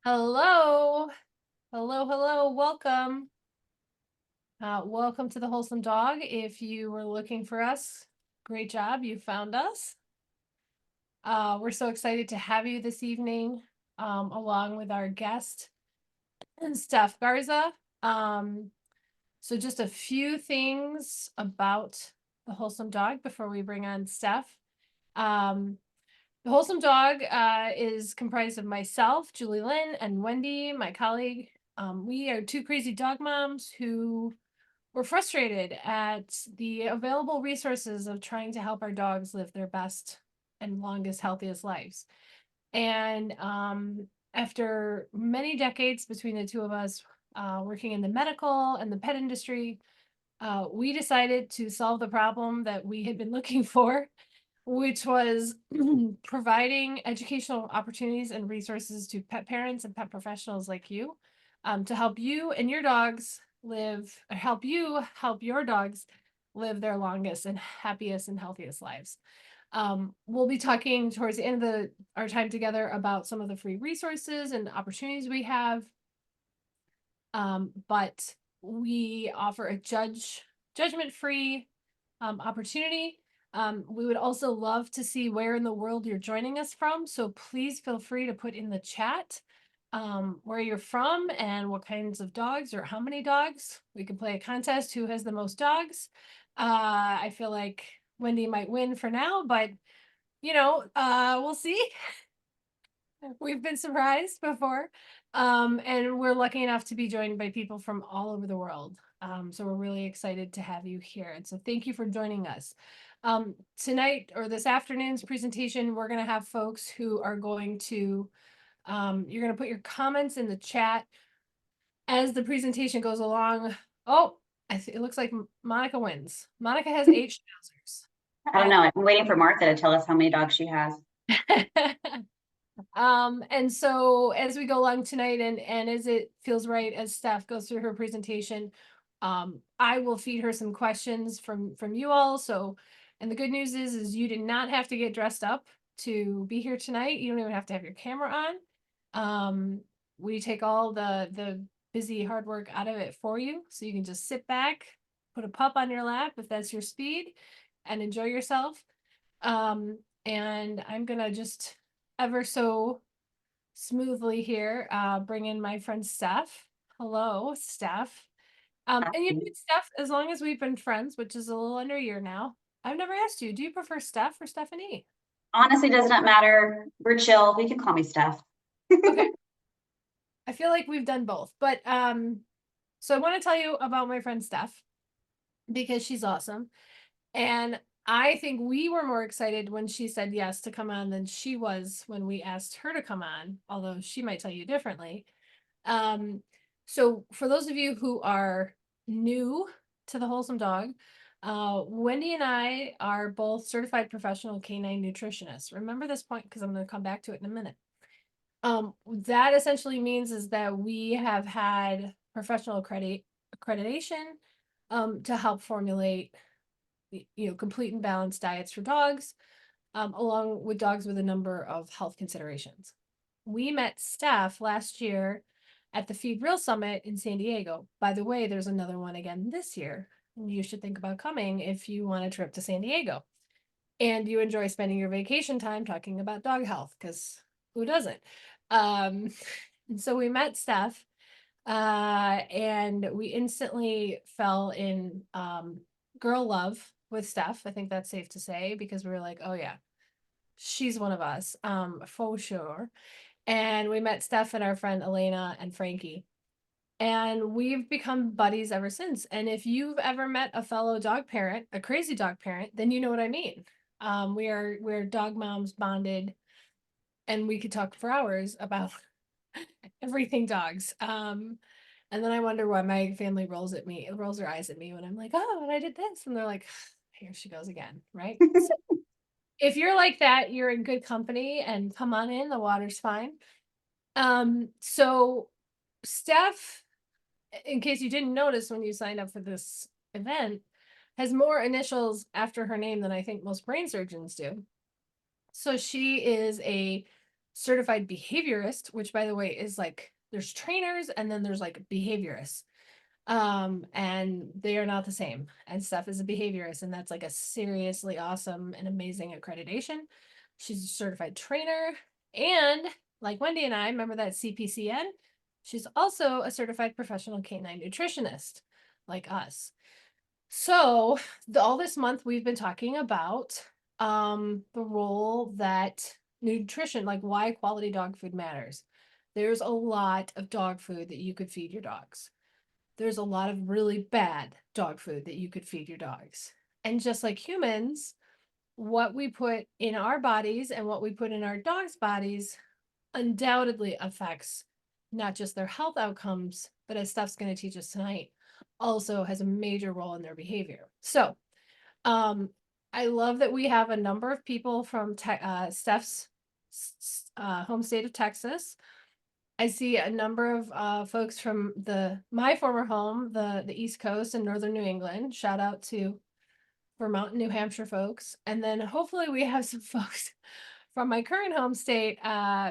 Hello. Hello. Welcome. Welcome to the Wholesome Dog. If you were looking for us, great job. You found us. We're so excited to have you this evening, along with our guest, Steph Garza. So just a few things about the Wholesome Dog before we bring on Steph. The Wholesome Dog is comprised of myself, Julie Lynn, and Wendy, my colleague. We are two crazy dog moms who were frustrated at the available resources of trying to help our dogs live their best and longest, healthiest lives. And after many decades between the two of us working in the medical and the pet industry, we decided to solve the problem that we had been looking for, which was providing educational opportunities and resources to pet parents and pet professionals like you, to help you and your dogs help your dogs live their longest and happiest and healthiest lives. We'll be talking towards the end of our time together about some of the free resources and opportunities we have. But we offer a judgment-free opportunity. We would also love to see where in the world you're joining us from. So please feel free to put in the chat where you're from and what kinds of dogs or how many dogs. We could play a contest, who has the most dogs. I feel like Wendy might win for now, but we'll see. We've been surprised before. And we're lucky enough to be joined by people from all over the world. So we're really excited to have you here. And so thank you for joining us. Tonight or this afternoon's presentation, we're going to have folks who are going to, you're going to put your comments in the chat as the presentation goes along. Oh, it looks like Monica wins. Monica has 8 schnauzers. I don't know. I'm waiting for Martha to tell us how many dogs she has. And so as we go along tonight and as it feels right, as Steph goes through her presentation, I will feed her some questions from you all. So, and the good news is you did not have to get dressed up to be here tonight. You don't even have to have your camera on. We take all the busy hard work out of it for you. So you can just sit back, put a pup on your lap if that's your speed, and enjoy yourself. And I'm gonna just ever so smoothly here bring in my friend Steph. Hello, Steph. And you know, Steph, as long as we've been friends, which is a little under a year now, I've never asked you, do you prefer Steph or Stephanie? Honestly, does not matter. We're chill. You can call me Steph. Okay. I feel like we've done both, but so I want to tell you about my friend Steph because she's awesome. And I think we were more excited when she said yes to come on than she was when we asked her to come on, although she might tell you differently. So for those of you who are new to the Wholesome Dog, Wendy and I are both certified professional canine nutritionists. Remember this point because I'm going to come back to it in a minute. That essentially means is that we have had professional accreditation to help formulate complete and balanced diets for dogs, along with dogs with a number of health considerations. We met Steph last year at the Feed Real Summit in San Diego. By the way, there's another one again this year. You should think about coming if you want a trip to San Diego and you enjoy spending your vacation time talking about dog health, because who doesn't? And so we met Steph and we instantly fell in girl love with Steph. I think that's safe to say because we were like, oh yeah, she's one of us, for sure. And we met Steph and our friend Elena and Frankie. And we've become buddies ever since. And if you've ever met a fellow dog parent, a crazy dog parent, then you know what I mean. We're dog moms bonded, and we could talk for hours about everything dogs. And then I wonder why my family rolls their eyes at me when I'm like, oh, and I did this. And they're like, here she goes again, right? So if you're like that, you're in good company and come on in, the water's fine. So Steph, in case you didn't notice when you signed up for this event, has more initials after her name than I think most brain surgeons do. So she is a certified behaviorist, which by the way is like there's trainers and then there's like behaviorists. And they are not the same. And Steph is a behaviorist, and that's like a seriously awesome and amazing accreditation. She's a certified trainer. And like Wendy and I, remember that CPCN? She's also a certified professional canine nutritionist, like us. So all this month we've been talking about the role that nutrition, like why quality dog food matters. There's a lot of dog food that you could feed your dogs. There's a lot of really bad dog food that you could feed your dogs. And just like humans, what we put in our bodies and what we put in our dogs' bodies undoubtedly affects not just their health outcomes, but as Steph's going to teach us tonight, also has a major role in their behavior. So, I love that we have a number of people from Steph's home state of Texas. I see a number of folks from my former home, the East Coast and Northern New England. Shout out to Vermont and New Hampshire folks. And then hopefully we have some folks from my current home state,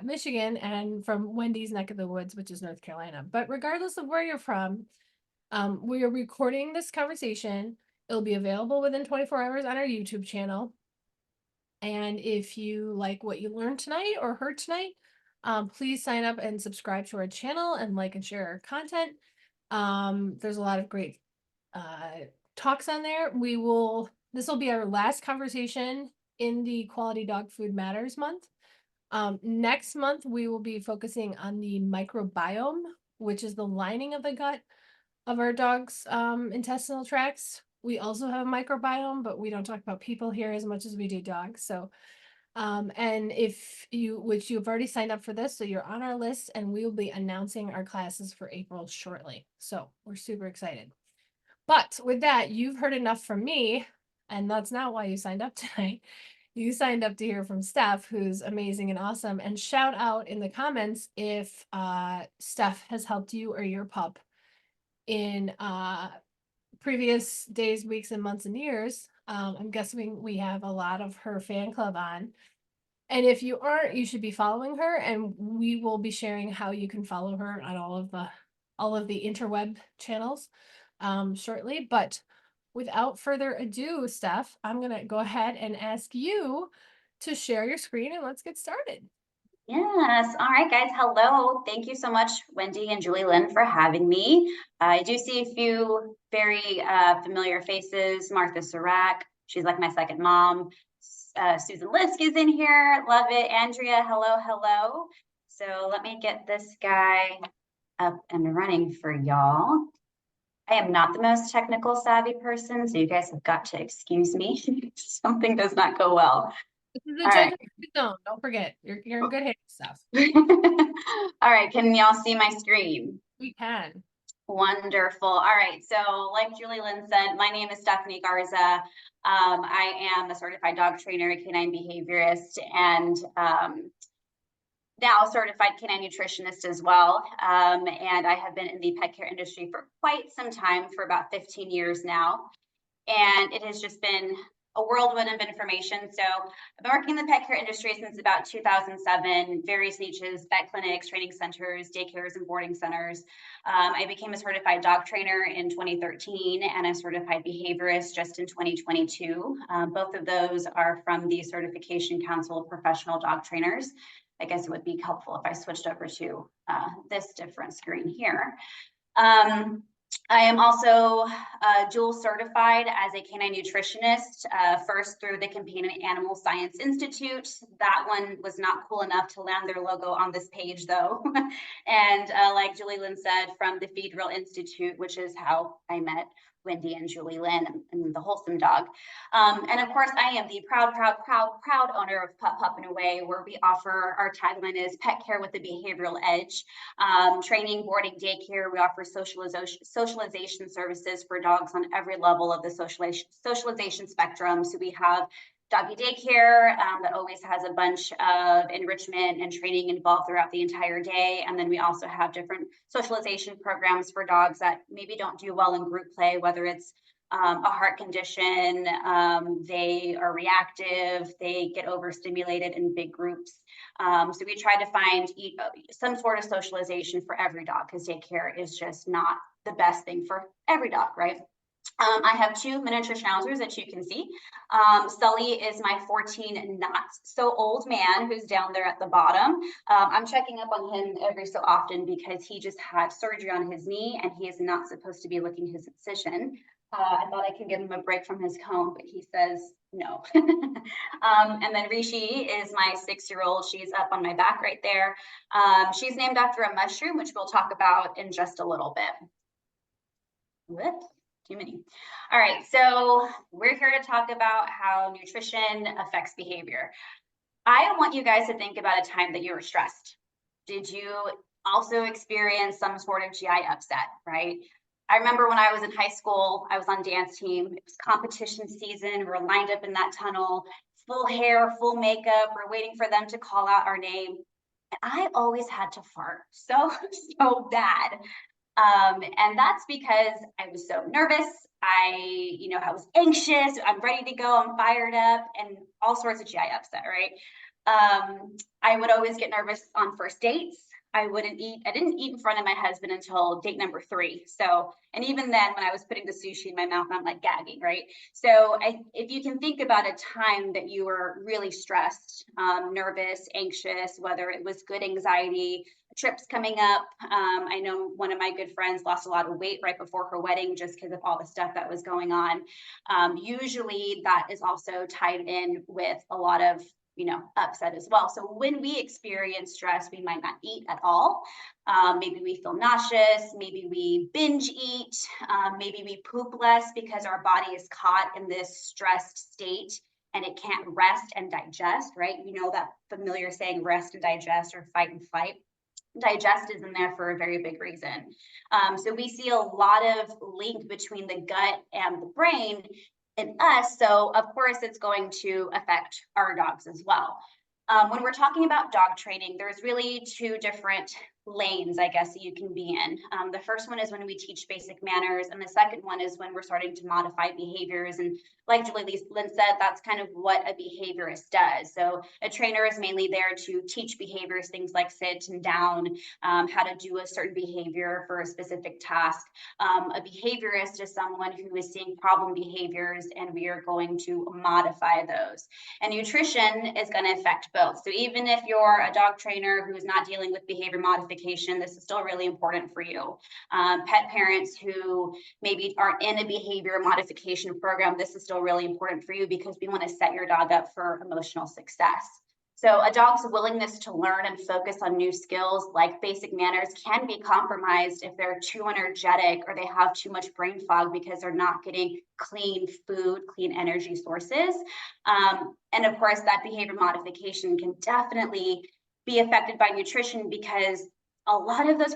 Michigan, and from Wendy's neck of the woods, which is North Carolina. But regardless of where you're from, we are recording this conversation. It'll be available within 24 hours on our YouTube channel. And if you like what you learned tonight or heard tonight, please sign up and subscribe to our channel and like and share our content. There's a lot of great talks on there. This will be our last conversation in the Quality Dog Food Matters month. Next month, we will be focusing on the microbiome, which is the lining of the gut of our dog's intestinal tracts. We also have a microbiome, but we don't talk about people here as much as we do dogs. So and which you've already signed up for this, so you're on our list, and we will be announcing our classes for April shortly. So we're super excited. But with that, you've heard enough from me, and that's not why you signed up tonight. You signed up to hear from Steph, who's amazing and awesome. And shout out in the comments if Steph has helped you or your pup in previous days, weeks, and months and years. I'm guessing we have a lot of her fan club on. And if you aren't, you should be following her, and we will be sharing how you can follow her on all of the interweb channels shortly. But without further ado, Steph, I'm gonna go ahead and ask you to share your screen, and let's get started. Yes. All right, guys. Hello. Thank you so much, Wendy and Julie Lynn, for having me. I do see a few very familiar faces. Martha Serac, she's like my second mom. Susan Lisk is in here. Love it. Andrea, hello, hello. So let me get this guy up and running for y'all. I am not the most technical savvy person, so you guys have got to excuse me if something does not go well. This is a All right. zone. Don't forget, you're in good hands, Steph. All right, can y'all see my screen? We can. Wonderful. All right, so like Julie Lynn said, my name is Stephanie Garza. I am a certified dog trainer, canine behaviorist, and now certified canine nutritionist as well. And I have been in the pet care industry for quite some time, for about 15 years now. And it has just been a whirlwind of information. So I've been working in the pet care industry since about 2007, various niches, vet clinics, training centers, daycares, and boarding centers. I became a certified dog trainer in 2013 and a certified behaviorist just in 2022. Both of those are from the Certification Council of Professional Dog Trainers. I guess it would be helpful if I switched over to this different screen here. I am also dual certified as a canine nutritionist, first through the Companion Animal Science Institute. That one was not cool enough to land their logo on this page though. And like Julie Lynn said, from the Feed Real Institute, which is how I met Wendy and Julie Lynn and the Wholesome Dog. And of course, I am the proud owner of Pup and Away, where we offer, our tagline is pet care with a behavioral edge. Training, boarding, daycare. We offer socialization services for dogs on every level of the socialization spectrum. So we have doggy daycare that always has a bunch of enrichment and training involved throughout the entire day. And then we also have different socialization programs for dogs that maybe don't do well in group play, whether it's a heart condition, they are reactive, they get overstimulated in big groups. So we try to find some sort of socialization for every dog, because daycare is just not the best thing for every dog, right? I have two miniature schnauzers that you can see. Sully is my 14 not so old man who's down there at the bottom. I'm checking up on him every so often because he just had surgery on his knee and he is not supposed to be licking his incision. I thought I could give him a break from his cone, but he says no. And then Rishi is my 6-year-old. She's up on my back right there. She's named after a mushroom, which we'll talk about in just a little bit. Whoops. Too many. All right, so we're here to talk about how nutrition affects behavior. I want you guys to think about a time that you were stressed. Did you also experience some sort of GI upset, right? I remember when I was in high school, I was on dance team. It was competition season. We were lined up in that tunnel, full hair, full makeup. We're waiting for them to call out our name. And I always had to fart so bad. And that's because I was so nervous. I was anxious. I'm ready to go. I'm fired up, and all sorts of GI upset, right? I would always get nervous on first dates. I didn't eat in front of my husband until date number 3. So, and even then, when I was putting the sushi in my mouth, I'm like gagging, right? So if you can think about a time that you were really stressed, nervous, anxious, whether it was good anxiety, trips coming up. I know one of my good friends lost a lot of weight right before her wedding just because of all the stuff that was going on. Usually that is also tied in with a lot of upset as well. So when we experience stress, we might not eat at all. Maybe we feel nauseous, maybe we binge eat, maybe we poop less because our body is caught in this stressed state and it can't rest and digest, right? You know that familiar saying, rest and digest, or fight and flight. Digest is in there for a very big reason. So we see a lot of link between the gut and the brain in us. So of course it's going to affect our dogs as well. When we're talking about dog training, there's really 2 different lanes, I guess, that you can be in. The first one is when we teach basic manners, and the second one is when we're starting to modify behaviors. And like Julie Lynn said, that's kind of what a behaviorist does. So a trainer is mainly there to teach behaviors, things like sit and down, how to do a certain behavior for a specific task. A behaviorist is someone who is seeing problem behaviors, and we are going to modify those. And nutrition is going to affect both. So even if you're a dog trainer who is not dealing with behavior modification, this is still really important for you. Pet parents who maybe aren't in a behavior modification program, this is still really important for you because we want to set your dog up for emotional success. So a dog's willingness to learn and focus on new skills like basic manners can be compromised if they're too energetic or they have too much brain fog because they're not getting clean food, clean energy sources. And of course, that behavior modification can definitely be affected by nutrition because a lot of those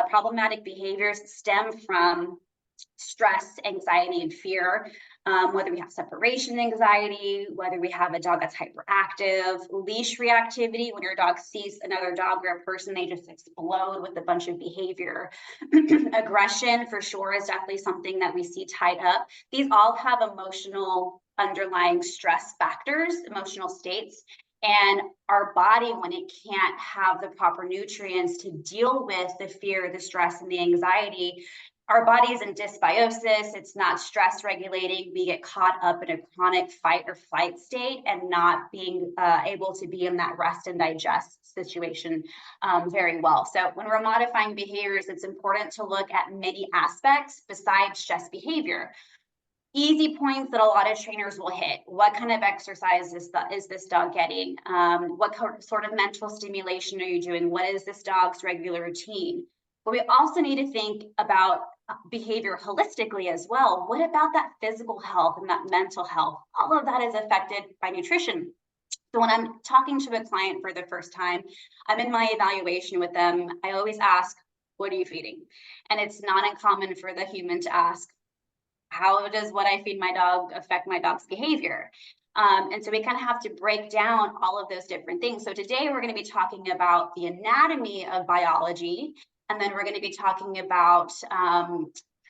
problematic behaviors stem from stress, anxiety, and fear, whether we have separation anxiety, whether we have a dog that's hyperactive, leash reactivity, when your dog sees another dog or a person, they just explode with a bunch of behavior. Aggression, for sure, is definitely something that we see tied up. These all have emotional underlying stress factors, emotional states. And our body, when it can't have the proper nutrients to deal with the fear, the stress, and the anxiety, our body is in dysbiosis. It's not stress regulating. We get caught up in a chronic fight or flight state and not being able to be in that rest and digest situation very well. So when we're modifying behaviors, it's important to look at many aspects besides just behavior. Easy points that a lot of trainers will hit. What kind of exercise is this dog getting? What sort of mental stimulation are you doing? What is this dog's regular routine? But we also need to think about behavior holistically as well. What about that physical health and that mental health? All of that is affected by nutrition. So when I'm talking to a client for the first time, I'm in my evaluation with them, I always ask, what are you feeding? And it's not uncommon for the human to ask, how does what I feed my dog affect my dog's behavior? And so we kind of have to break down all of those different things. So today we're going to be talking about the anatomy of biology, and then we're going to be talking about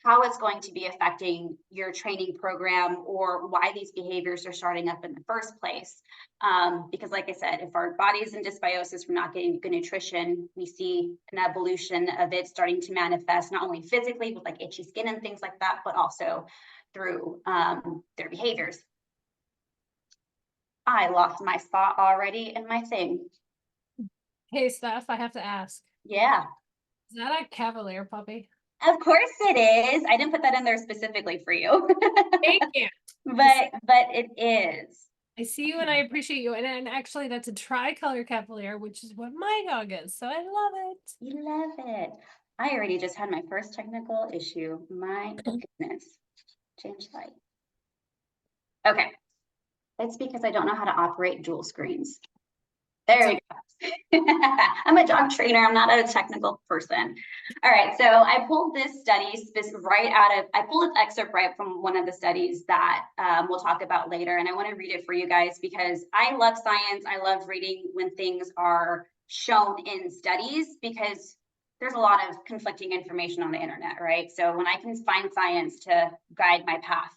how it's going to be affecting your training program or why these behaviors are starting up in the first place. Because like I said, if our body is in dysbiosis from not getting good nutrition, we see an evolution of it starting to manifest not only physically with like itchy skin and things like that, but also through their behaviors. I lost my spot already in my thing. Hey, Steph, I have to ask. Yeah. Is that a Cavalier puppy? Of course it is. I didn't put that in there specifically for you. Thank you. But it is. I see you and I appreciate you. And actually, that's a tricolor Cavalier, which is what my dog is. So I love it. You love it. I already just had my first technical issue. My goodness. Change light. Okay. It's because I don't know how to operate dual screens. There you go. I'm a dog trainer. I'm not a technical person. All right. So I pulled this study I pulled an excerpt right from one of the studies that we'll talk about later. And I want to read it for you guys because I love science. I love reading when things are shown in studies because there's a lot of conflicting information on the internet, right? So when I can find science to guide my path,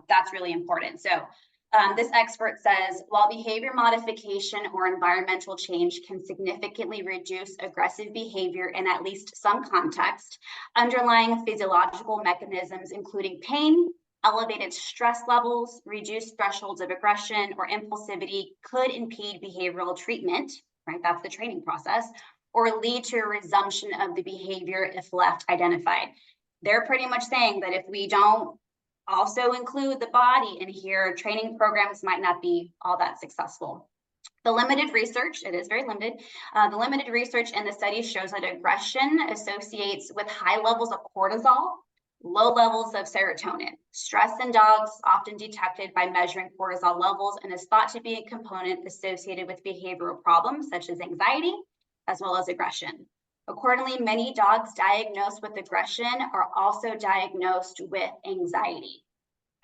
that's really important. So this expert says, while behavior modification or environmental change can significantly reduce aggressive behavior in at least some context, underlying physiological mechanisms, including pain, elevated stress levels, reduced thresholds of aggression or impulsivity could impede behavioral treatment, right? That's the training process, or lead to a resumption of the behavior if left identified. They're pretty much saying that if we don't also include the body in here, training programs might not be all that successful. The limited research, it is very limited, the limited research in the study shows that aggression associates with high levels of cortisol, low levels of serotonin. Stress in dogs often detected by measuring cortisol levels and is thought to be a component associated with behavioral problems such as anxiety, as well as aggression. Accordingly, many dogs diagnosed with aggression are also diagnosed with anxiety.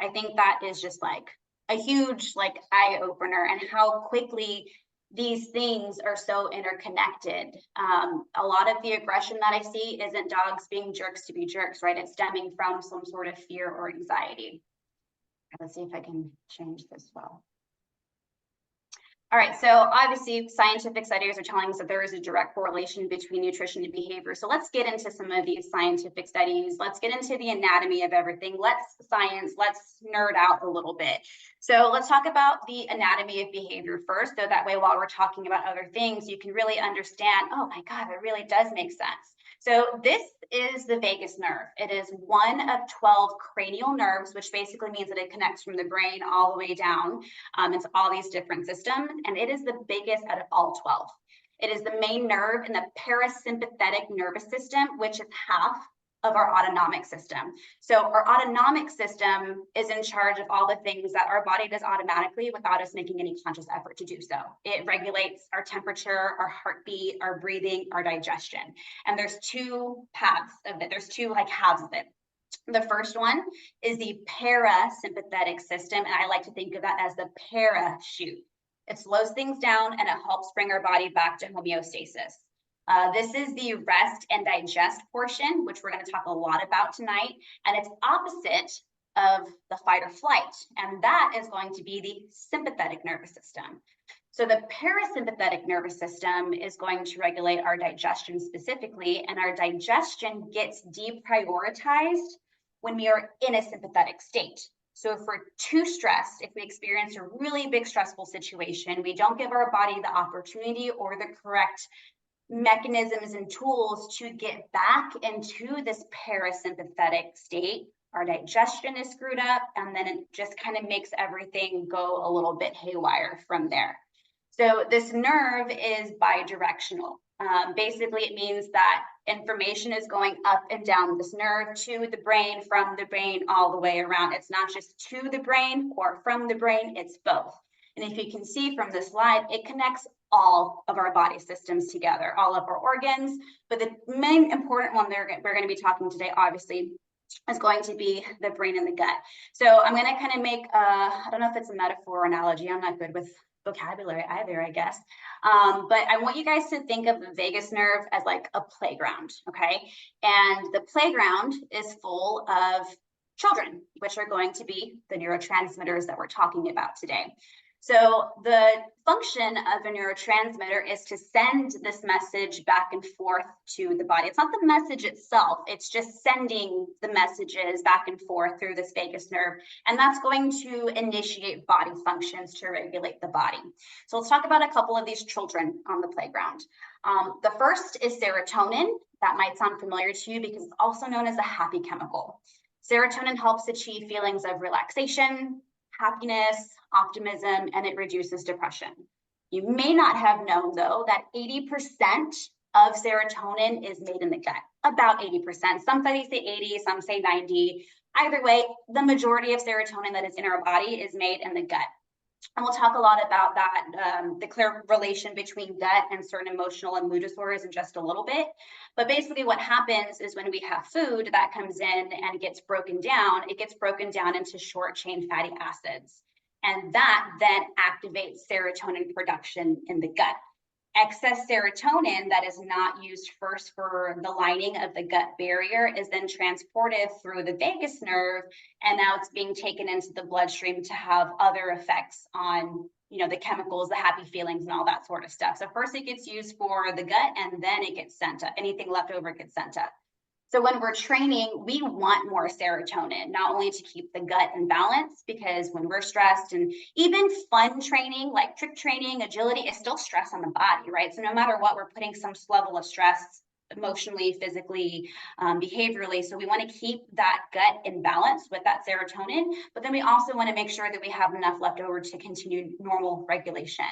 I think that is just like a huge eye opener and how quickly these things are so interconnected. A lot of the aggression that I see isn't dogs being jerks to be jerks, right? It's stemming from some sort of fear or anxiety. Let's see if I can change this well. All right, so obviously scientific studies are telling us that there is a direct correlation between nutrition and behavior. So let's get into some of these scientific studies. Let's get into the anatomy of everything. Let's nerd out a little bit. So let's talk about the anatomy of behavior first. So that way, while we're talking about other things, you can really understand, oh my God, that really does make sense. So this is the vagus nerve. It is one of 12 cranial nerves, which basically means that it connects from the brain all the way down into all these different systems, and it is the biggest out of all 12. It is the main nerve in the parasympathetic nervous system, which is half of our autonomic system. So our autonomic system is in charge of all the things that our body does automatically without us making any conscious effort to do so. It regulates our temperature, our heartbeat, our breathing, our digestion. And there's two paths of it. There's two halves of it. The first one is the parasympathetic system, and I like to think of that as the parachute. It slows things down and it helps bring our body back to homeostasis. This is the rest and digest portion, which we're going to talk a lot about tonight, and it's opposite of the fight or flight, and that is going to be the sympathetic nervous system. So the parasympathetic nervous system is going to regulate our digestion specifically, and our digestion gets deprioritized when we are in a sympathetic state. So if we're too stressed, if we experience a really big stressful situation, we don't give our body the opportunity or the correct mechanisms and tools to get back into this parasympathetic state, our digestion is screwed up, and then it just kind of makes everything go a little bit haywire from there. So this nerve is bidirectional. Basically, it means that information is going up and down this nerve to the brain, from the brain, all the way around. It's not just to the brain or from the brain, it's both. And if you can see from this slide, it connects all of our body systems together, all of our organs. But the main important one we're going to be talking today, obviously, is going to be the brain and the gut. So I'm going to kind of make, I don't know if it's a metaphor or analogy. I'm not good with vocabulary either, I guess. But I want you guys to think of the vagus nerve as like a playground, okay? And the playground is full of children, which are going to be the neurotransmitters that we're talking about today. So the function of a neurotransmitter is to send this message back and forth to the body. It's not the message itself, it's just sending the messages back and forth through this vagus nerve. And that's going to initiate body functions to regulate the body. So let's talk about a couple of these children on the playground. The first is serotonin. That might sound familiar to you because it's also known as a happy chemical. Serotonin helps achieve feelings of relaxation, happiness, optimism, and it reduces depression. You may not have known, though, that 80% of serotonin is made in the gut, about 80%. Some studies say 80, some say 90. Either way, the majority of serotonin that is in our body is made in the gut. And we'll talk a lot about that, the clear relation between gut and certain emotional and mood disorders in just a little bit. But basically what happens is when we have food that comes in and gets broken down, it gets broken down into short chain fatty acids. And that then activates serotonin production in the gut. Excess serotonin that is not used first for the lining of the gut barrier is then transported through the vagus nerve, and now it's being taken into the bloodstream to have other effects on, you know, the chemicals, the happy feelings, and all that sort of stuff. So first it gets used for the gut, and then it gets sent up. Anything left over gets sent up. So when we're training, we want more serotonin, not only to keep the gut in balance, because when we're stressed, and even fun training, like trick training, agility, is still stress on the body, right? So no matter what, we're putting some level of stress emotionally, physically, behaviorally. So we want to keep that gut in balance with that serotonin, but then we also want to make sure that we have enough left over to continue normal regulation,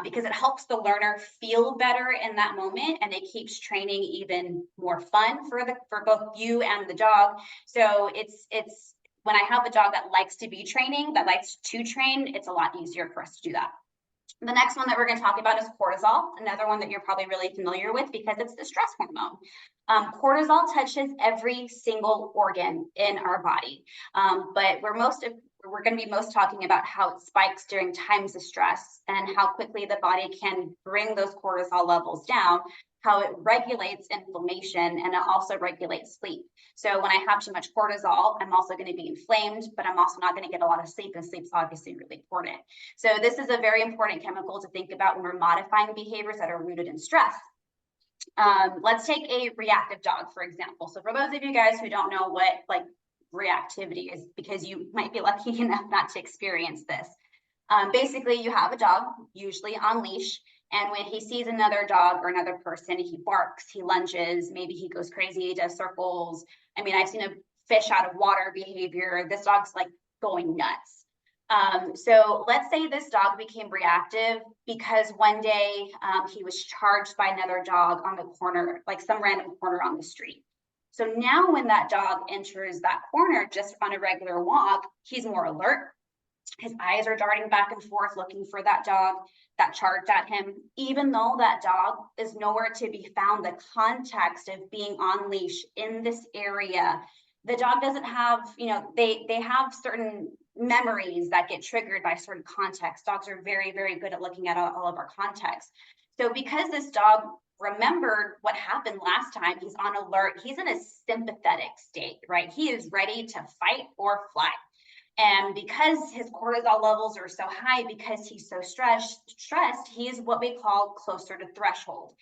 because it helps the learner feel better in that moment, and it keeps training even more fun for both you and the dog. So it's when I have a dog that likes to be training, that likes to train, it's a lot easier for us to do that. The next one that we're going to talk about is cortisol, another one that you're probably really familiar with because it's the stress hormone. Cortisol touches every single organ in our body, but we're going to be most talking about how it spikes during times of stress and how quickly the body can bring those cortisol levels down, how it regulates inflammation, and it also regulates sleep. So when I have too much cortisol, I'm also going to be inflamed, but I'm also not going to get a lot of sleep, and sleep's obviously really important. So this is a very important chemical to think about when we're modifying behaviors that are rooted in stress. Let's take a reactive dog, for example. So for those of you guys who don't know what like reactivity is, because you might be lucky enough not to experience this. Basically, you have a dog, usually on leash, and when he sees another dog or another person, he barks, he lunges, maybe he goes crazy, does circles. I mean, I've seen a fish out of water behavior. This dog's like going nuts. So let's say this dog became reactive because one day he was charged by another dog on the corner, like some random corner on the street. So now when that dog enters that corner just on a regular walk, he's more alert. His eyes are darting back and forth looking for that dog that charged at him. Even though that dog is nowhere to be found, the context of being on leash in this area, the dog doesn't have, you know, they have certain memories that get triggered by certain contexts. Dogs are very, very good at looking at all of our contexts. So because this dog remembered what happened last time, he's on alert, he's in a sympathetic state, right? He is ready to fight or flight. And because his cortisol levels are so high, because he's so stressed, he is what we call closer to threshold.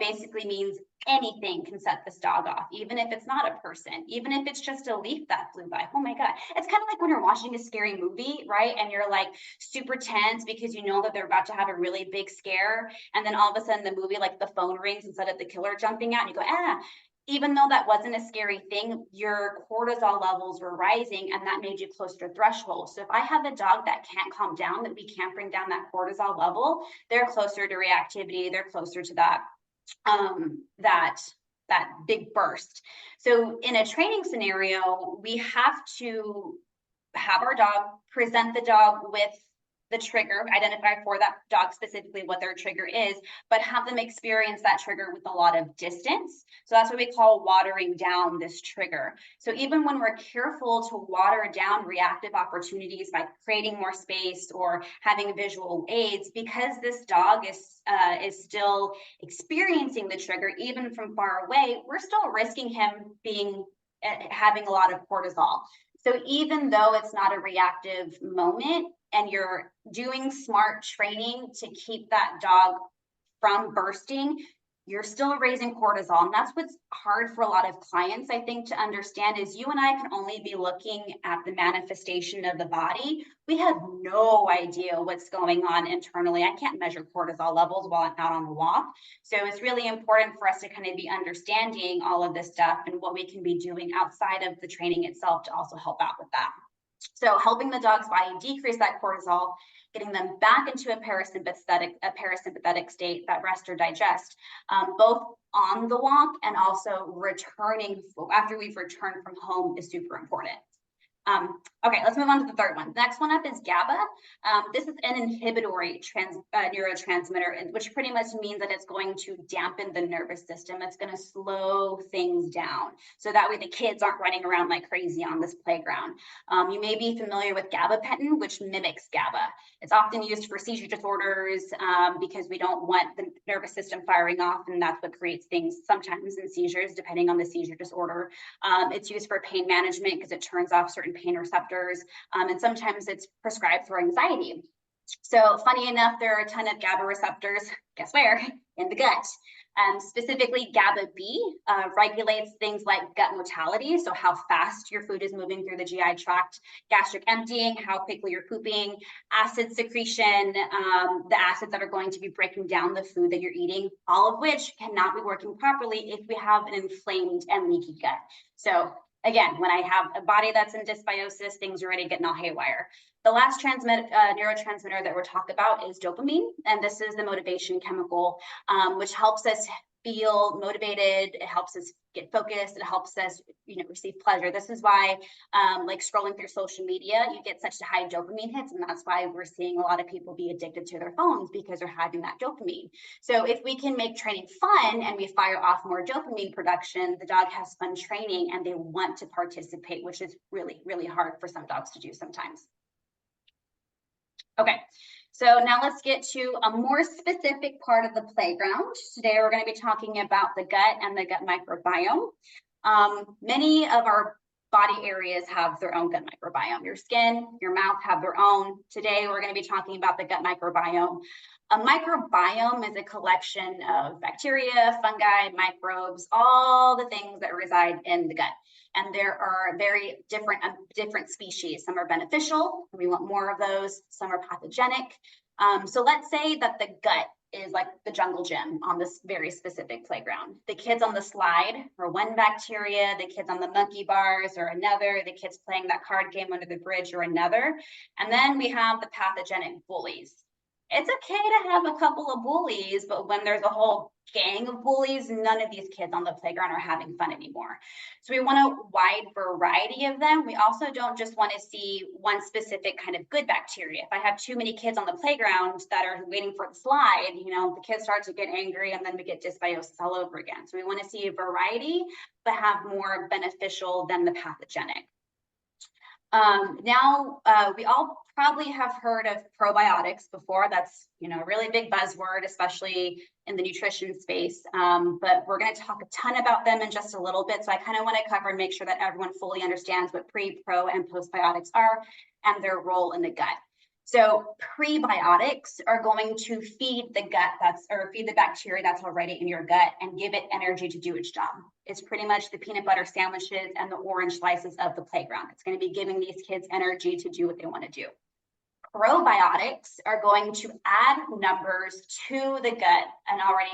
Basically means anything can set this dog off, even if it's not a person, even if it's just a leaf that flew by. Oh my God. It's kind of like when you're watching a scary movie, right? And you're like super tense because you know that they're about to have a really big scare. And then all of a sudden the movie, like the phone rings instead of the killer jumping out, and you go, ah. Even though that wasn't a scary thing, your cortisol levels were rising, and that made you closer to threshold. So if I have a dog that can't calm down, that we can't bring down that cortisol level, they're closer to reactivity, they're closer to that that big burst. So in a training scenario, we have to have our dog, present the dog with the trigger, identify for that dog specifically what their trigger is, but have them experience that trigger with a lot of distance. So that's what we call watering down this trigger. So even when we're careful to water down reactive opportunities by creating more space or having visual aids, because this dog is still experiencing the trigger even from far away, we're still risking him having a lot of cortisol. So even though it's not a reactive moment and you're doing smart training to keep that dog from bursting, you're still raising cortisol. And that's what's hard for a lot of clients, I think, to understand is you and I can only be looking at the manifestation of the body. We have no idea what's going on internally. I can't measure cortisol levels while I'm out on a walk. So it's really important for us to kind of be understanding all of this stuff and what we can be doing outside of the training itself to also help out with that. So helping the dog's body decrease that cortisol, getting them back into a parasympathetic state, that rest or digest, both on the walk and also returning after we've returned from home is super important. Okay, let's move on to the third one. The next one up is GABA. This is an inhibitory neurotransmitter, which pretty much means that it's going to dampen the nervous system. It's going to slow things down. So that way the kids aren't running around like crazy on this playground. You may be familiar with gabapentin, which mimics GABA. It's often used for seizure disorders because we don't want the nervous system firing off, and that's what creates things sometimes in seizures, depending on the seizure disorder. It's used for pain management because it turns off certain pain receptors, and sometimes it's prescribed for anxiety. So funny enough, there are a ton of GABA receptors, guess where? In the gut. Specifically, GABA B regulates things like gut motility, so how fast your food is moving through the GI tract, gastric emptying, how quickly you're pooping, acid secretion, the acids that are going to be breaking down the food that you're eating, all of which cannot be working properly if we have an inflamed and leaky gut. So again, when I have a body that's in dysbiosis, things are already getting all haywire. The last neurotransmitter that we're talking about is dopamine, and this is the motivation chemical, which helps us feel motivated. It helps us get focused. It helps us, receive pleasure. This is why, like scrolling through social media, you get such high dopamine hits, and that's why we're seeing a lot of people be addicted to their phones because they're having that dopamine. So if we can make training fun and we fire off more dopamine production, the dog has fun training and they want to participate, which is really, really hard for some dogs to do sometimes. Okay, so now let's get to a more specific part of the playground. Today, we're going to be talking about the gut and the gut microbiome. Many of our body areas have their own gut microbiome. Your skin, your mouth have their own. Today, we're going to be talking about the gut microbiome. A microbiome is a collection of bacteria, fungi, microbes, all the things that reside in the gut. And there are very different species. Some are beneficial, and we want more of those. Some are pathogenic. So let's say that the gut is like the jungle gym on this very specific playground. The kids on the slide are one bacteria, the kids on the monkey bars are another, the kids playing that card game under the bridge are another. And then we have the pathogenic bullies. It's okay to have a couple of bullies, but when there's a whole gang of bullies, none of these kids on the playground are having fun anymore. So we want a wide variety of them. We also don't just want to see one specific kind of good bacteria. If I have too many kids on the playground that are waiting for the slide, the kids start to get angry and then we get dysbiosis all over again. So we want to see a variety, but have more beneficial than the pathogenic. We all probably have heard of probiotics before. That's, a really big buzzword, especially in the nutrition space. But we're going to talk a ton about them in just a little bit. So I kind of want to cover and make sure that everyone fully understands what pre, pro, and postbiotics are and their role in the gut. So prebiotics are going to feed the gut feed the bacteria that's already in your gut and give it energy to do its job. It's pretty much the peanut butter sandwiches and the orange slices of the playground. It's going to be giving these kids energy to do what they want to do. Probiotics are going to add numbers to the gut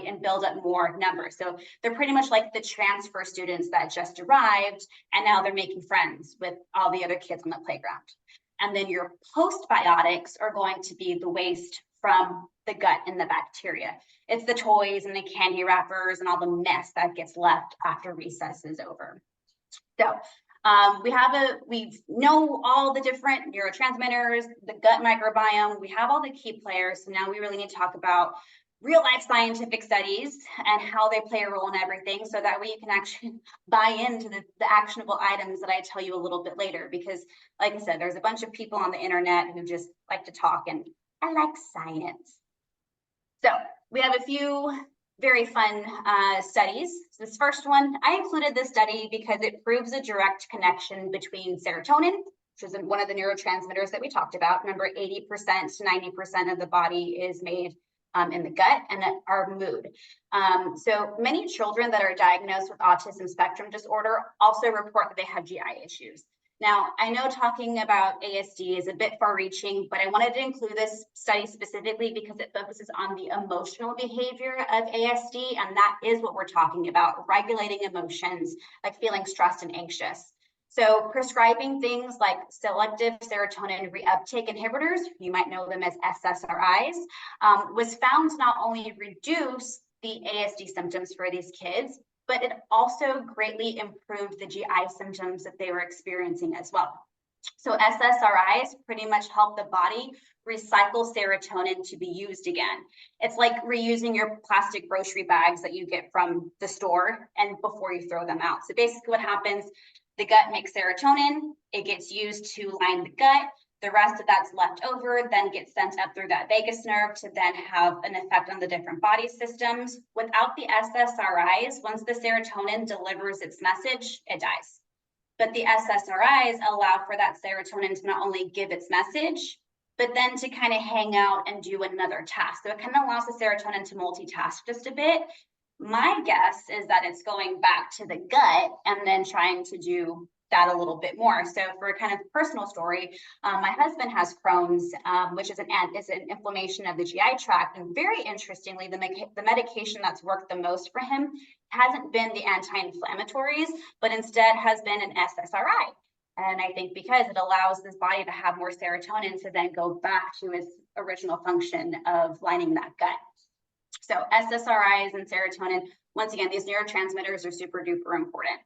and build up more numbers. So they're pretty much like the transfer students that just arrived and now they're making friends with all the other kids on the playground. And then your postbiotics are going to be the waste from the gut and the bacteria. It's the toys and the candy wrappers and all the mess that gets left after recess is over. So We know all the different neurotransmitters, the gut microbiome, we have all the key players. So now we really need to talk about real life scientific studies and how they play a role in everything, so that way you can actually buy into the actionable items that I tell you a little bit later. Because like I said, there's a bunch of people on the internet who just like to talk, and I like science. So we have a few very fun studies. So this first one, I included this study because it proves a direct connection between serotonin, which is one of the neurotransmitters that we talked about. Remember, 80% to 90% of the body is made in the gut, and our mood. So many children that are diagnosed with autism spectrum disorder also report that they have GI issues. Now, I know talking about ASD is a bit far-reaching, but I wanted to include this study specifically because it focuses on the emotional behavior of ASD, and that is what we're talking about, regulating emotions, like feeling stressed and anxious. So prescribing things like selective serotonin reuptake inhibitors, you might know them as SSRIs, was found to not only reduce the ASD symptoms for these kids, but it also greatly improved the GI symptoms that they were experiencing as well. So SSRIs pretty much help the body recycle serotonin to be used again. It's like reusing your plastic grocery bags that you get from the store and before you throw them out. So basically what happens, the gut makes serotonin, it gets used to line the gut. The rest of that's left over then gets sent up through that vagus nerve to then have an effect on the different body systems. Without the SSRIs, once the serotonin delivers its message, it dies. But the SSRIs allow for that serotonin to not only give its message, but then to kind of hang out and do another task. So it kind of allows the serotonin to multitask just a bit. My guess is that it's going back to the gut and then trying to do that a little bit more. So for a kind of personal story, my husband has Crohn's, which is an inflammation of the GI tract. And very interestingly, the medication that's worked the most for him hasn't been the anti-inflammatories, but instead has been an SSRI. And I think because it allows this body to have more serotonin to then go back to its original function of lining that gut. So SSRIs and serotonin, once again, these neurotransmitters are super duper important.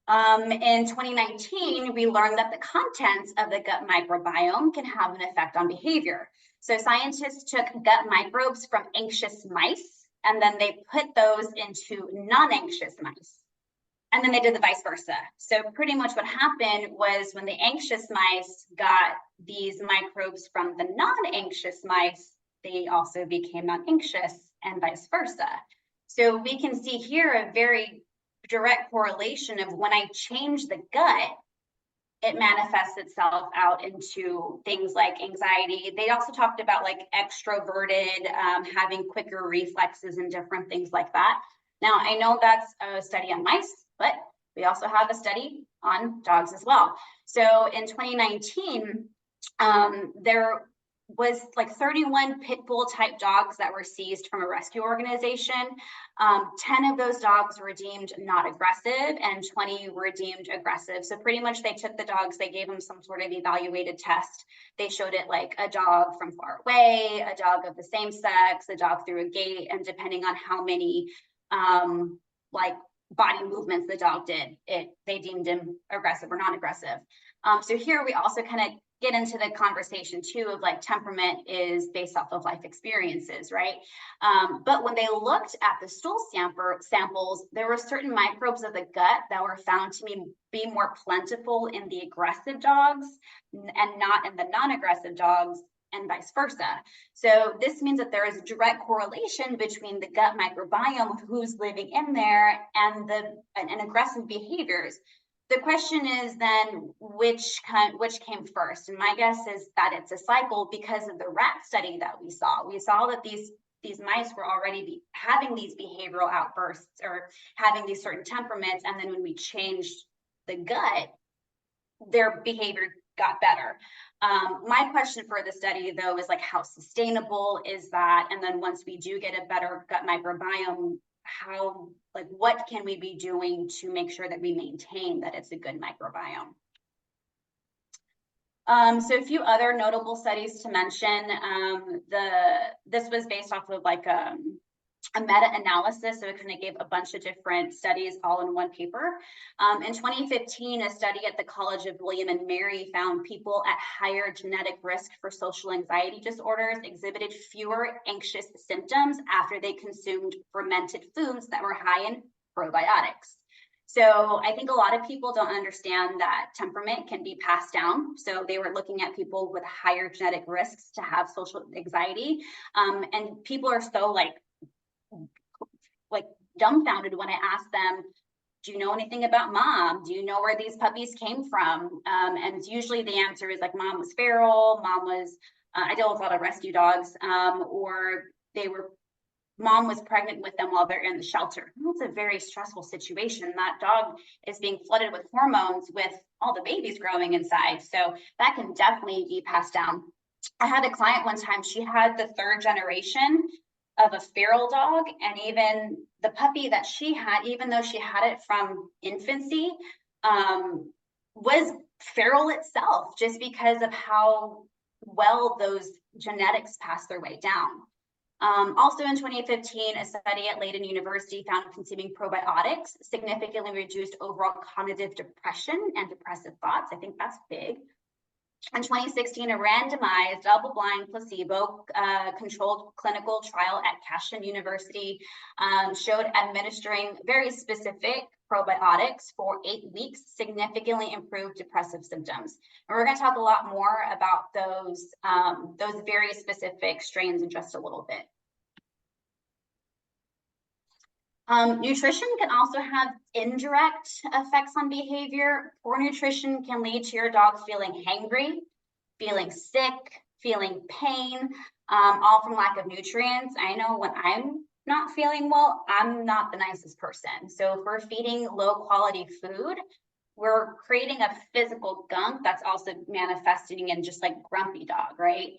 In 2019, we learned that the contents of the gut microbiome can have an effect on behavior. So scientists took gut microbes from anxious mice, and then they put those into non-anxious mice. And then they did the vice versa. So pretty much what happened was when the anxious mice got these microbes from the non-anxious mice, they also became non-anxious, and vice versa. So we can see here a very direct correlation of when I change the gut, it manifests itself out into things like anxiety. They also talked about like extroverted, having quicker reflexes and different things like that. Now, I know that's a study on mice, but we also have a study on dogs as well. So in 2019, there was like 31 pit bull type dogs that were seized from a rescue organization. 10 of those dogs were deemed not aggressive and 20 were deemed aggressive. So pretty much they took the dogs, they gave them some sort of evaluated test. They showed it like a dog from far away, a dog of the same sex, a dog through a gate, and depending on how many like body movements the dog did, they deemed him aggressive or non-aggressive. So here we also kind of get into the conversation too of like temperament is based off of life experiences, right? But when they looked at the stool samples, there were certain microbes of the gut that were found to be more plentiful in the aggressive dogs and not in the non-aggressive dogs, and vice versa. So this means that there is a direct correlation between the gut microbiome of who's living in there and aggressive behaviors. The question is then which came first, and my guess is that it's a cycle because of the rat study that we saw. We saw that these mice were already having these behavioral outbursts or having these certain temperaments, and then when we changed the gut, their behavior got better. My question for the study though is like, how sustainable is that? And then once we do get a better gut microbiome, what can we be doing to make sure that we maintain that it's a good microbiome? So a few other notable studies to mention. This was based off of like a meta-analysis, so it kind of gave a bunch of different studies all in one paper. In 2015, a study at the College of William and Mary found people at higher genetic risk for social anxiety disorders exhibited fewer anxious symptoms after they consumed fermented foods that were high in probiotics. So I think a lot of people don't understand that temperament can be passed down. So they were looking at people with higher genetic risks to have social anxiety. And people are so like dumbfounded when I ask them, do you know anything about mom? Do you know where these puppies came from? And usually the answer is like, mom was feral, mom was, I deal with a lot of rescue dogs, or mom was pregnant with them while they're in the shelter. That's a very stressful situation. That dog is being flooded with hormones with all the babies growing inside. So that can definitely be passed down. I had a client one time, she had the 3rd generation of a feral dog, and even the puppy that she had, even though she had it from infancy, was feral itself, just because of how well those genetics pass their way down. Also in 2015, a study at Leiden University found consuming probiotics significantly reduced overall cognitive depression and depressive thoughts. I think that's big. In 2016, a randomized, double-blind, placebo-controlled clinical trial at Cashin University showed administering very specific probiotics for 8 weeks significantly improved depressive symptoms. And we're going to talk a lot more about those very specific strains in just a little bit. Nutrition can also have indirect effects on behavior. Poor nutrition can lead to your dog feeling hangry, feeling sick, feeling pain, all from lack of nutrients. I know when I'm not feeling well, I'm not the nicest person. So if we're feeding low quality food, we're creating a physical gunk that's also manifesting in just like grumpy dog, right?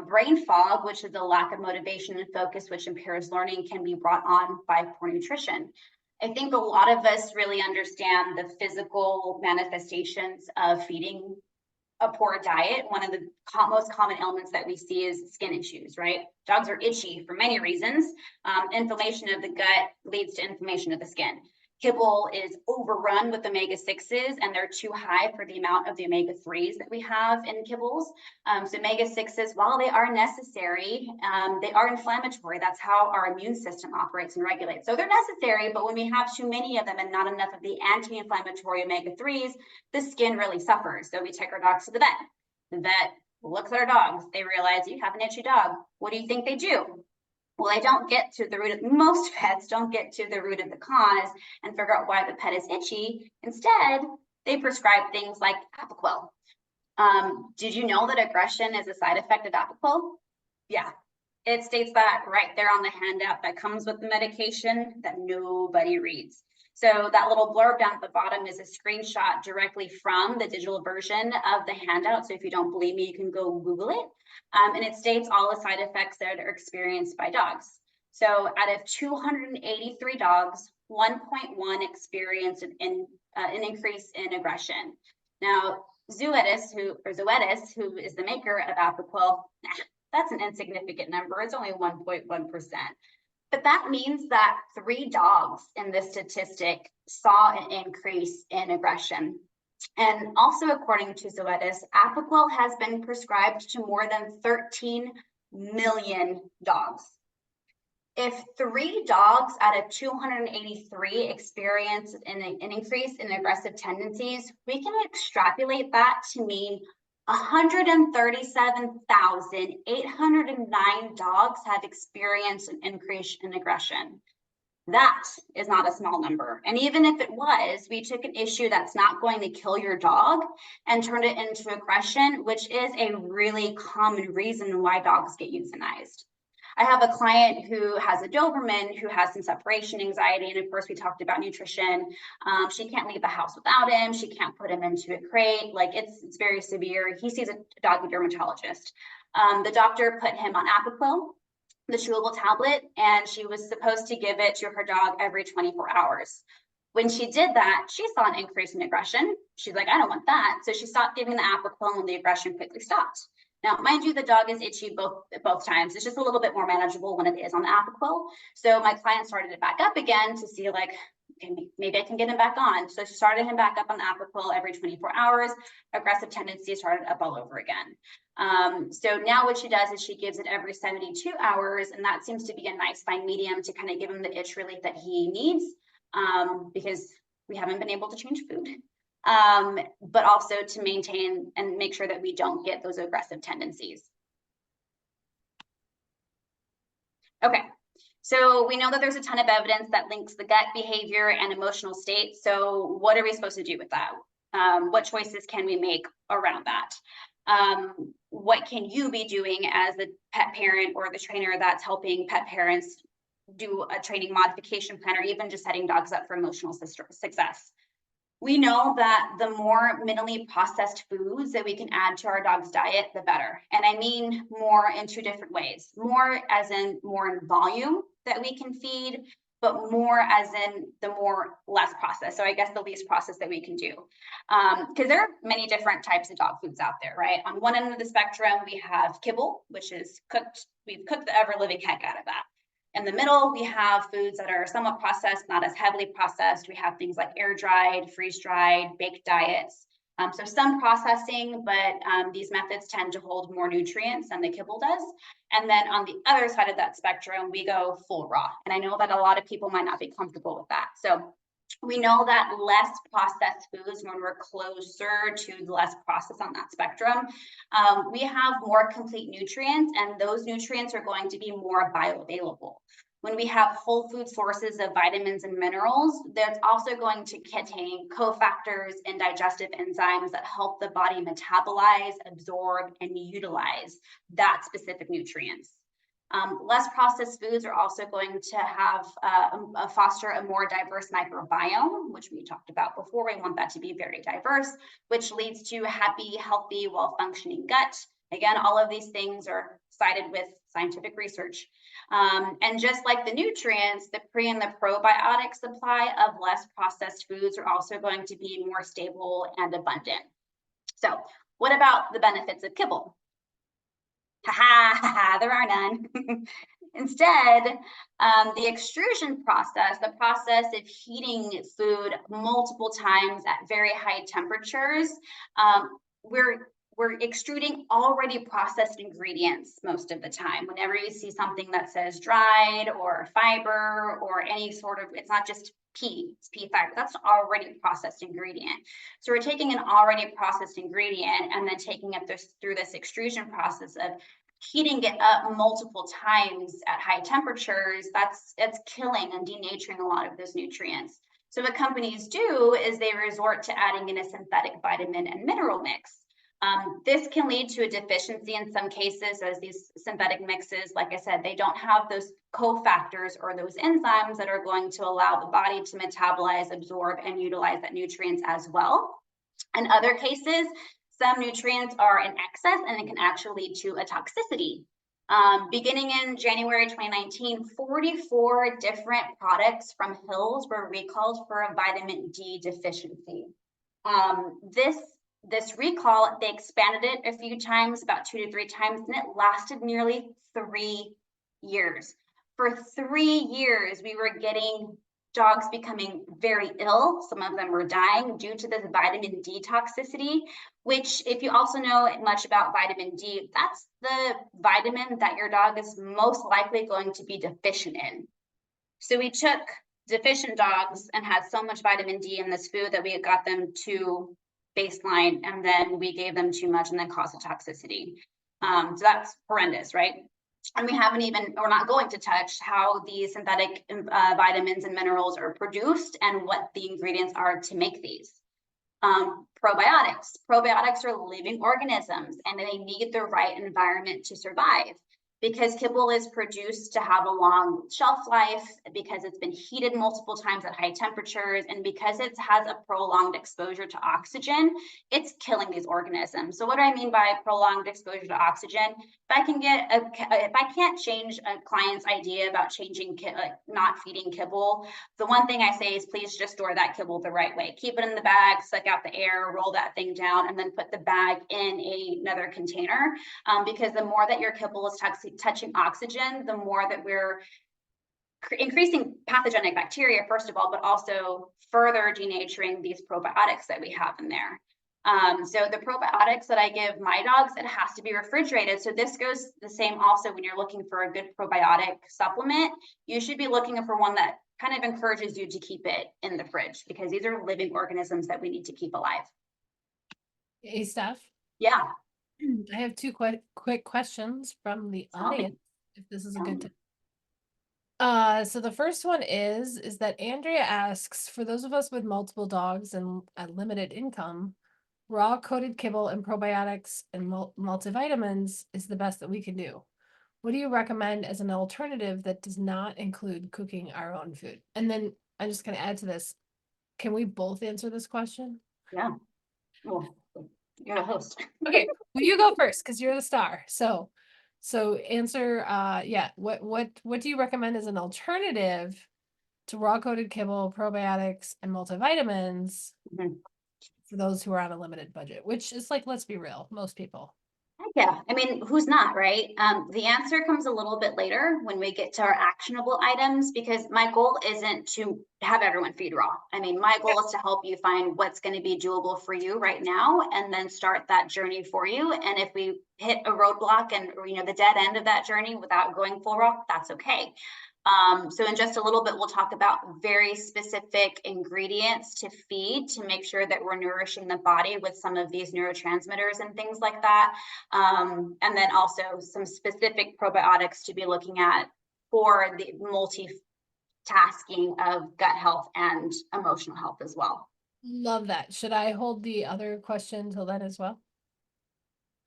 Brain fog, which is a lack of motivation and focus, which impairs learning, can be brought on by poor nutrition. I think a lot of us really understand the physical manifestations of feeding a poor diet. One of the most common ailments that we see is skin issues, right? Dogs are itchy for many reasons. Inflammation of the gut leads to inflammation of the skin. Kibble is overrun with omega-6s, and they're too high for the amount of the omega-3s that we have in kibbles. So omega-6s, while they are necessary, they are inflammatory. That's how our immune system operates and regulates. So they're necessary, but when we have too many of them and not enough of the anti-inflammatory omega-3s, the skin really suffers. So we take our dogs to the vet. The vet looks at our dogs. They realize you have an itchy dog. What do you think they do? Well, they don't get to the root of, most pets don't get to the root of the cause and figure out why the pet is itchy. Instead, they prescribe things like Apoquel. Did you know that aggression is a side effect of Apoquel? Yeah, it states that right there on the handout that comes with the medication that nobody reads. So that little blurb down at the bottom is a screenshot directly from the digital version of the handout. So if you don't believe me, you can go Google it. And it states all the side effects that are experienced by dogs. So out of 283 dogs, 1.1 experienced an increase in aggression. Now, Zoetis, who is the maker of Apoquel, that's an insignificant number. It's only 1.1%. But that means that 3 dogs in this statistic saw an increase in aggression. And also, according to Zoetis, Apoquel has been prescribed to more than 13 million dogs. If 3 dogs out of 283 experience an increase in aggressive tendencies, we can extrapolate that to mean 137,809 dogs have experienced an increase in aggression. That is not a small number. And even if it was, we took an issue that's not going to kill your dog and turned it into aggression, which is a really common reason why dogs get euthanized. I have a client who has a Doberman who has some separation anxiety. And of course, we talked about nutrition. She can't leave the house without him. She can't put him into a crate. Like it's very severe. He sees a doggy dermatologist. The doctor put him on Apoquel, the chewable tablet, and she was supposed to give it to her dog every 24 hours. When she did that, she saw an increase in aggression. She's like, I don't want that. So she stopped giving the Apoquel and the aggression quickly stopped. Now, mind you, the dog is itchy both times. It's just a little bit more manageable when it is on the Apoquel. So my client started it back up again to see like, okay, maybe I can get him back on. So she started him back up on the Apoquel every 24 hours. Aggressive tendencies started up all over again. So now what she does is she gives it every 72 hours, and that seems to be a nice fine medium to kind of give him the itch relief that he needs, because we haven't been able to change food, but also to maintain and make sure that we don't get those aggressive tendencies. Okay, so we know that there's a ton of evidence that links the gut behavior and emotional state. So what are we supposed to do with that? What choices can we make around that? What can you be doing as the pet parent or the trainer that's helping pet parents do a training modification plan, or even just setting dogs up for emotional success? We know that the more minimally processed foods that we can add to our dog's diet, the better. And I mean more in two different ways. More as in more in volume that we can feed, but more as in the less processed. So I guess the least processed that we can do. Because there are many different types of dog foods out there, right? On one end of the spectrum, we have kibble, which is cooked. We've cooked the ever living heck out of that. In the middle, we have foods that are somewhat processed, not as heavily processed. We have things like air dried, freeze dried, baked diets. So some processing, but these methods tend to hold more nutrients than the kibble does. And then on the other side of that spectrum, we go full raw. And I know that a lot of people might not be comfortable with that. So we know that less processed foods, when we're closer to the less processed on that spectrum, we have more complete nutrients, and those nutrients are going to be more bioavailable. When we have whole food sources of vitamins and minerals, that's also going to contain cofactors and digestive enzymes that help the body metabolize, absorb, and utilize that specific nutrients. Less processed foods are also going to have foster a more diverse microbiome, which we talked about before. We want that to be very diverse, which leads to happy, healthy, well-functioning gut. Again, all of these things are cited with scientific research. And just like the nutrients, the pre and the probiotic supply of less processed foods are also going to be more stable and abundant. So what about the benefits of kibble? There are none. Instead, the extrusion process, the process of heating food multiple times at very high temperatures, we're extruding already processed ingredients most of the time. Whenever you see something that says dried or fiber or any sort of, it's not just it's pea fiber, that's already processed ingredient. So we're taking an already processed ingredient and then taking it through this extrusion process of heating it up multiple times at high temperatures. It's killing and denaturing a lot of those nutrients. So what companies do is they resort to adding in a synthetic vitamin and mineral mix. This can lead to a deficiency in some cases, as these synthetic mixes, like I said, they don't have those cofactors or those enzymes that are going to allow the body to metabolize, absorb, and utilize that nutrients as well. In other cases, some nutrients are in excess and it can actually lead to a toxicity. Beginning in January 2019, 44 different products from Hills were recalled for a vitamin D deficiency. This recall, they expanded it a few times, about 2 to 3 times, and it lasted nearly 3 years. For 3 years, we were getting dogs becoming very ill. Some of them were dying due to this vitamin D toxicity, which, if you also know much about vitamin D, that's the vitamin that your dog is most likely going to be deficient in. So we took deficient dogs and had so much vitamin D in this food that we got them to baseline, and then we gave them too much and then caused a toxicity. So that's horrendous, right? And we're not going to touch how these synthetic vitamins and minerals are produced and what the ingredients are to make these. Probiotics. Probiotics are living organisms and they need the right environment to survive. because kibble is produced to have a long shelf life, because it's been heated multiple times at high temperatures, and because it has a prolonged exposure to oxygen, it's killing these organisms. So what do I mean by prolonged exposure to oxygen? If I can't change a client's idea about changing, not feeding kibble, the one thing I say is please just store that kibble the right way. Keep it in the bag, suck out the air, roll that thing down, and then put the bag in another container. Because the more that your kibble is touching oxygen, the more that we're increasing pathogenic bacteria, first of all, but also further denaturing these probiotics that we have in there. So the probiotics that I give my dogs, it has to be refrigerated. So this goes the same also when you're looking for a good probiotic supplement. You should be looking for one that kind of encourages you to keep it in the fridge, because these are living organisms that we need to keep alive. Hey, Steph. Yeah. I have two quick questions from the audience, if this is a good time. So the first one is that Andrea asks, for those of us with multiple dogs and a limited income, raw coated kibble and probiotics and multivitamins is the best that we can do. What do you recommend as an alternative that does not include cooking our own food? And then I'm just going to add to this. Can we both answer this question? Yeah. Well, you're a host. Okay, well, you go first because you're the star. So answer, yeah, what do you recommend as an alternative to raw coated kibble, probiotics, and multivitamins for those who are on a limited budget? Which is like, let's be real, most people. Yeah, I mean, who's not, right? The answer comes a little bit later when we get to our actionable items, because my goal isn't to have everyone feed raw. I mean, my goal is to help you find what's going to be doable for you right now, and then start that journey for you. And if we hit a roadblock and, the dead end of that journey without going full raw, that's okay. So in just a little bit, we'll talk about very specific ingredients to feed to make sure that we're nourishing the body with some of these neurotransmitters and things like that. And then also some specific probiotics to be looking at for the multitasking of gut health and emotional health as well. Love that. Should I hold the other question till then as well?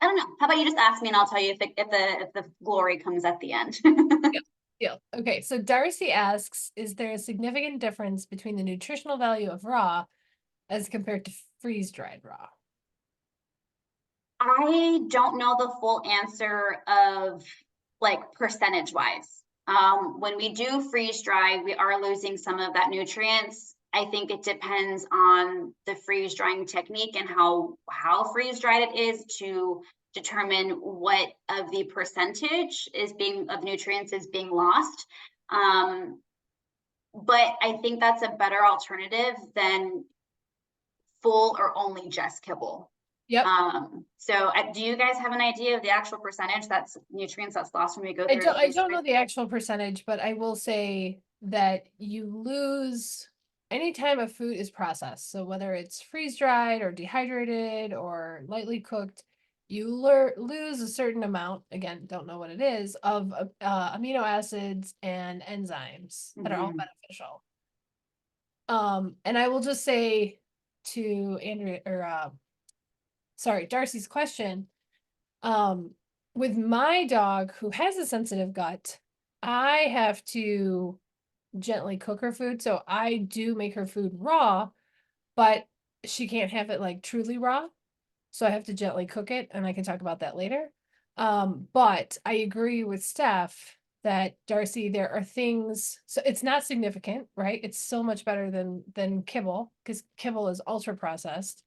I don't know. How about you just ask me and I'll tell you if the glory comes at the end. Deal. Okay, so Darcy asks, is there a significant difference between the nutritional value of raw as compared to freeze-dried raw? I don't know the full answer of like percentage wise. When we do freeze dry, we are losing some of that nutrients. I think it depends on the freeze drying technique and how freeze dried it is to determine what of the percentage of nutrients is being lost. But I think that's a better alternative than full or only just kibble. Yep. So do you guys have an idea of the actual percentage that's nutrients that's lost when we go through? I don't know the actual percentage, but I will say that you lose anytime a food is processed. So whether it's freeze-dried or dehydrated or lightly cooked, you lose a certain amount, again, don't know what it is, of amino acids and enzymes that are all beneficial. And I will just say to Andrea, or sorry, Darcy's question, with my dog who has a sensitive gut, I have to gently cook her food. So I do make her food raw, but she can't have it like truly raw. So I have to gently cook it, and I can talk about that later. But I agree with Steph that, Darcy, there are things, so it's not significant, right? It's so much better than kibble, because kibble is ultra processed.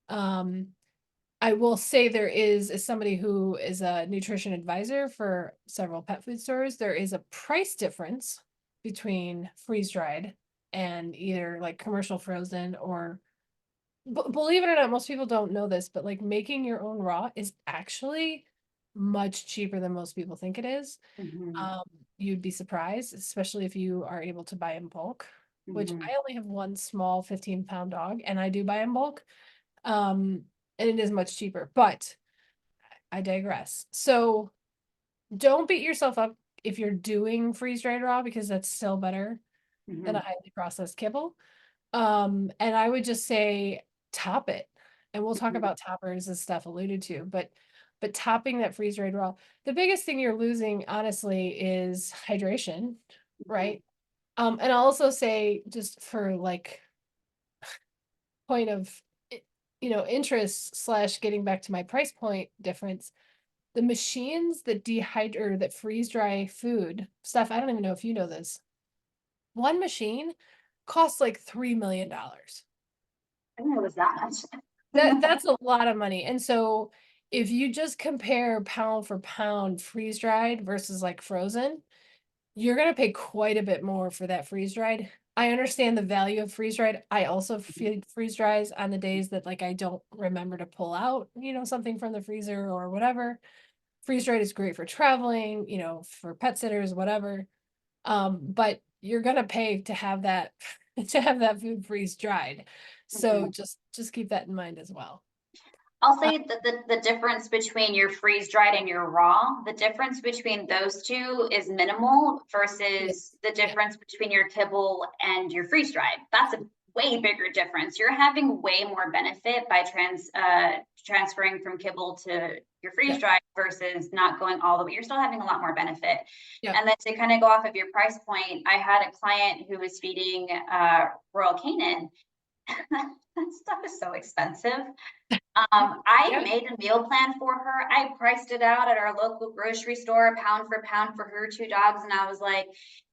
I will say there is, as somebody who is a nutrition advisor for several pet food stores, there is a price difference between freeze-dried and either like commercial frozen or, believe it or not, most people don't know this, but like making your own raw is actually much cheaper than most people think it is. You'd be surprised, especially if you are able to buy in bulk, which I only have one small 15-pound dog and I do buy in bulk. And it is much cheaper, but I digress. So don't beat yourself up if you're doing freeze-dried raw, because that's still better than a highly processed kibble. And I would just say top it. And we'll talk about toppers as Steph alluded to, but but topping that freeze dried raw, the biggest thing you're losing, honestly, is hydration, right? And I'll also say, just for like point of interest slash getting back to my price point difference, the machines that dehydrate or that freeze dry food stuff, I don't even know if you know this. One machine costs like $3 million. I didn't know it was that much. That's a lot of money. And so if you just compare pound for pound freeze dried versus like frozen, you're gonna pay quite a bit more for that freeze dried. I understand the value of freeze dried. I also feed freeze dries on the days that like I don't remember to pull out, something from the freezer or whatever. Freeze dried is great for traveling, for pet sitters, whatever. But you're gonna pay to have that to have that food freeze dried. So Mhm. just keep that in mind as well. I'll Uh, say that the difference between your freeze dried and your raw, the difference between those two is minimal yeah, versus the yeah, difference between your kibble and your freeze dried. That's a way bigger difference. You're having way more benefit by transferring from kibble to your freeze yeah, dried versus not going all the way. You're still having a lot more benefit. yeah. And then to kind of go off of your price point, I had a client who was feeding Royal Canin. That stuff is so expensive. I Yeah. made a meal plan for her. I priced it out at our local grocery store, pound for pound for her two dogs. And I was like,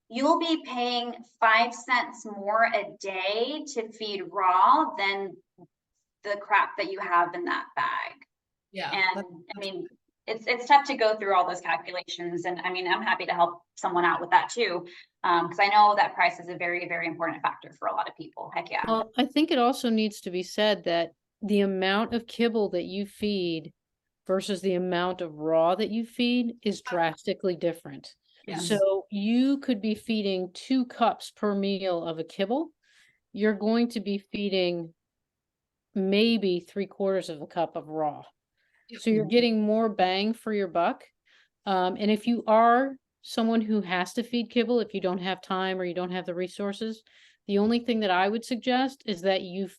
you'll be paying 5 cents more a day to feed raw than the crap that you have in that bag. Yeah. And I mean, it's tough to go through all those calculations. And I mean, I'm happy to help someone out with that too. Because I know that price is a very, very important factor for a lot of people. Heck yeah. Well, I think it also needs to be said that the amount of kibble that you feed versus the amount of raw that you feed is drastically different. Yes. So you could be feeding 2 cups per meal of a kibble. You're going to be feeding maybe 3/4 of a cup of raw. Yep. So you're getting more bang for your buck. And if you are someone who has to feed kibble, if you don't have time or you don't have the resources, the only thing that I would suggest is that you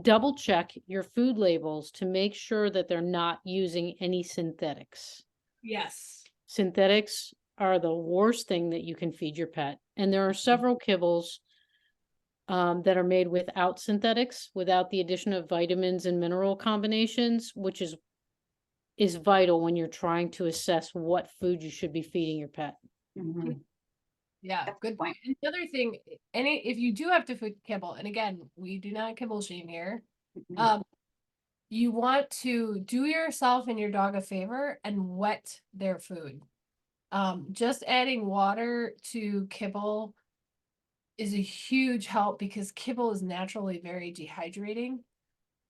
double check your food labels to make sure that they're not using any synthetics. Yes. Synthetics are the worst thing that you can feed your pet. And there are several kibbles that are made without synthetics, without the addition of vitamins and mineral combinations, which is vital when you're trying to assess what food you should be feeding your pet. Mhm. Yeah, That's a good good point. point. And the other thing, if you do have to food kibble, and again, we do not kibble shame here, Mhm. um, you want to do yourself and your dog a favor and wet their food. Just adding water to kibble is a huge help because kibble is naturally very dehydrating.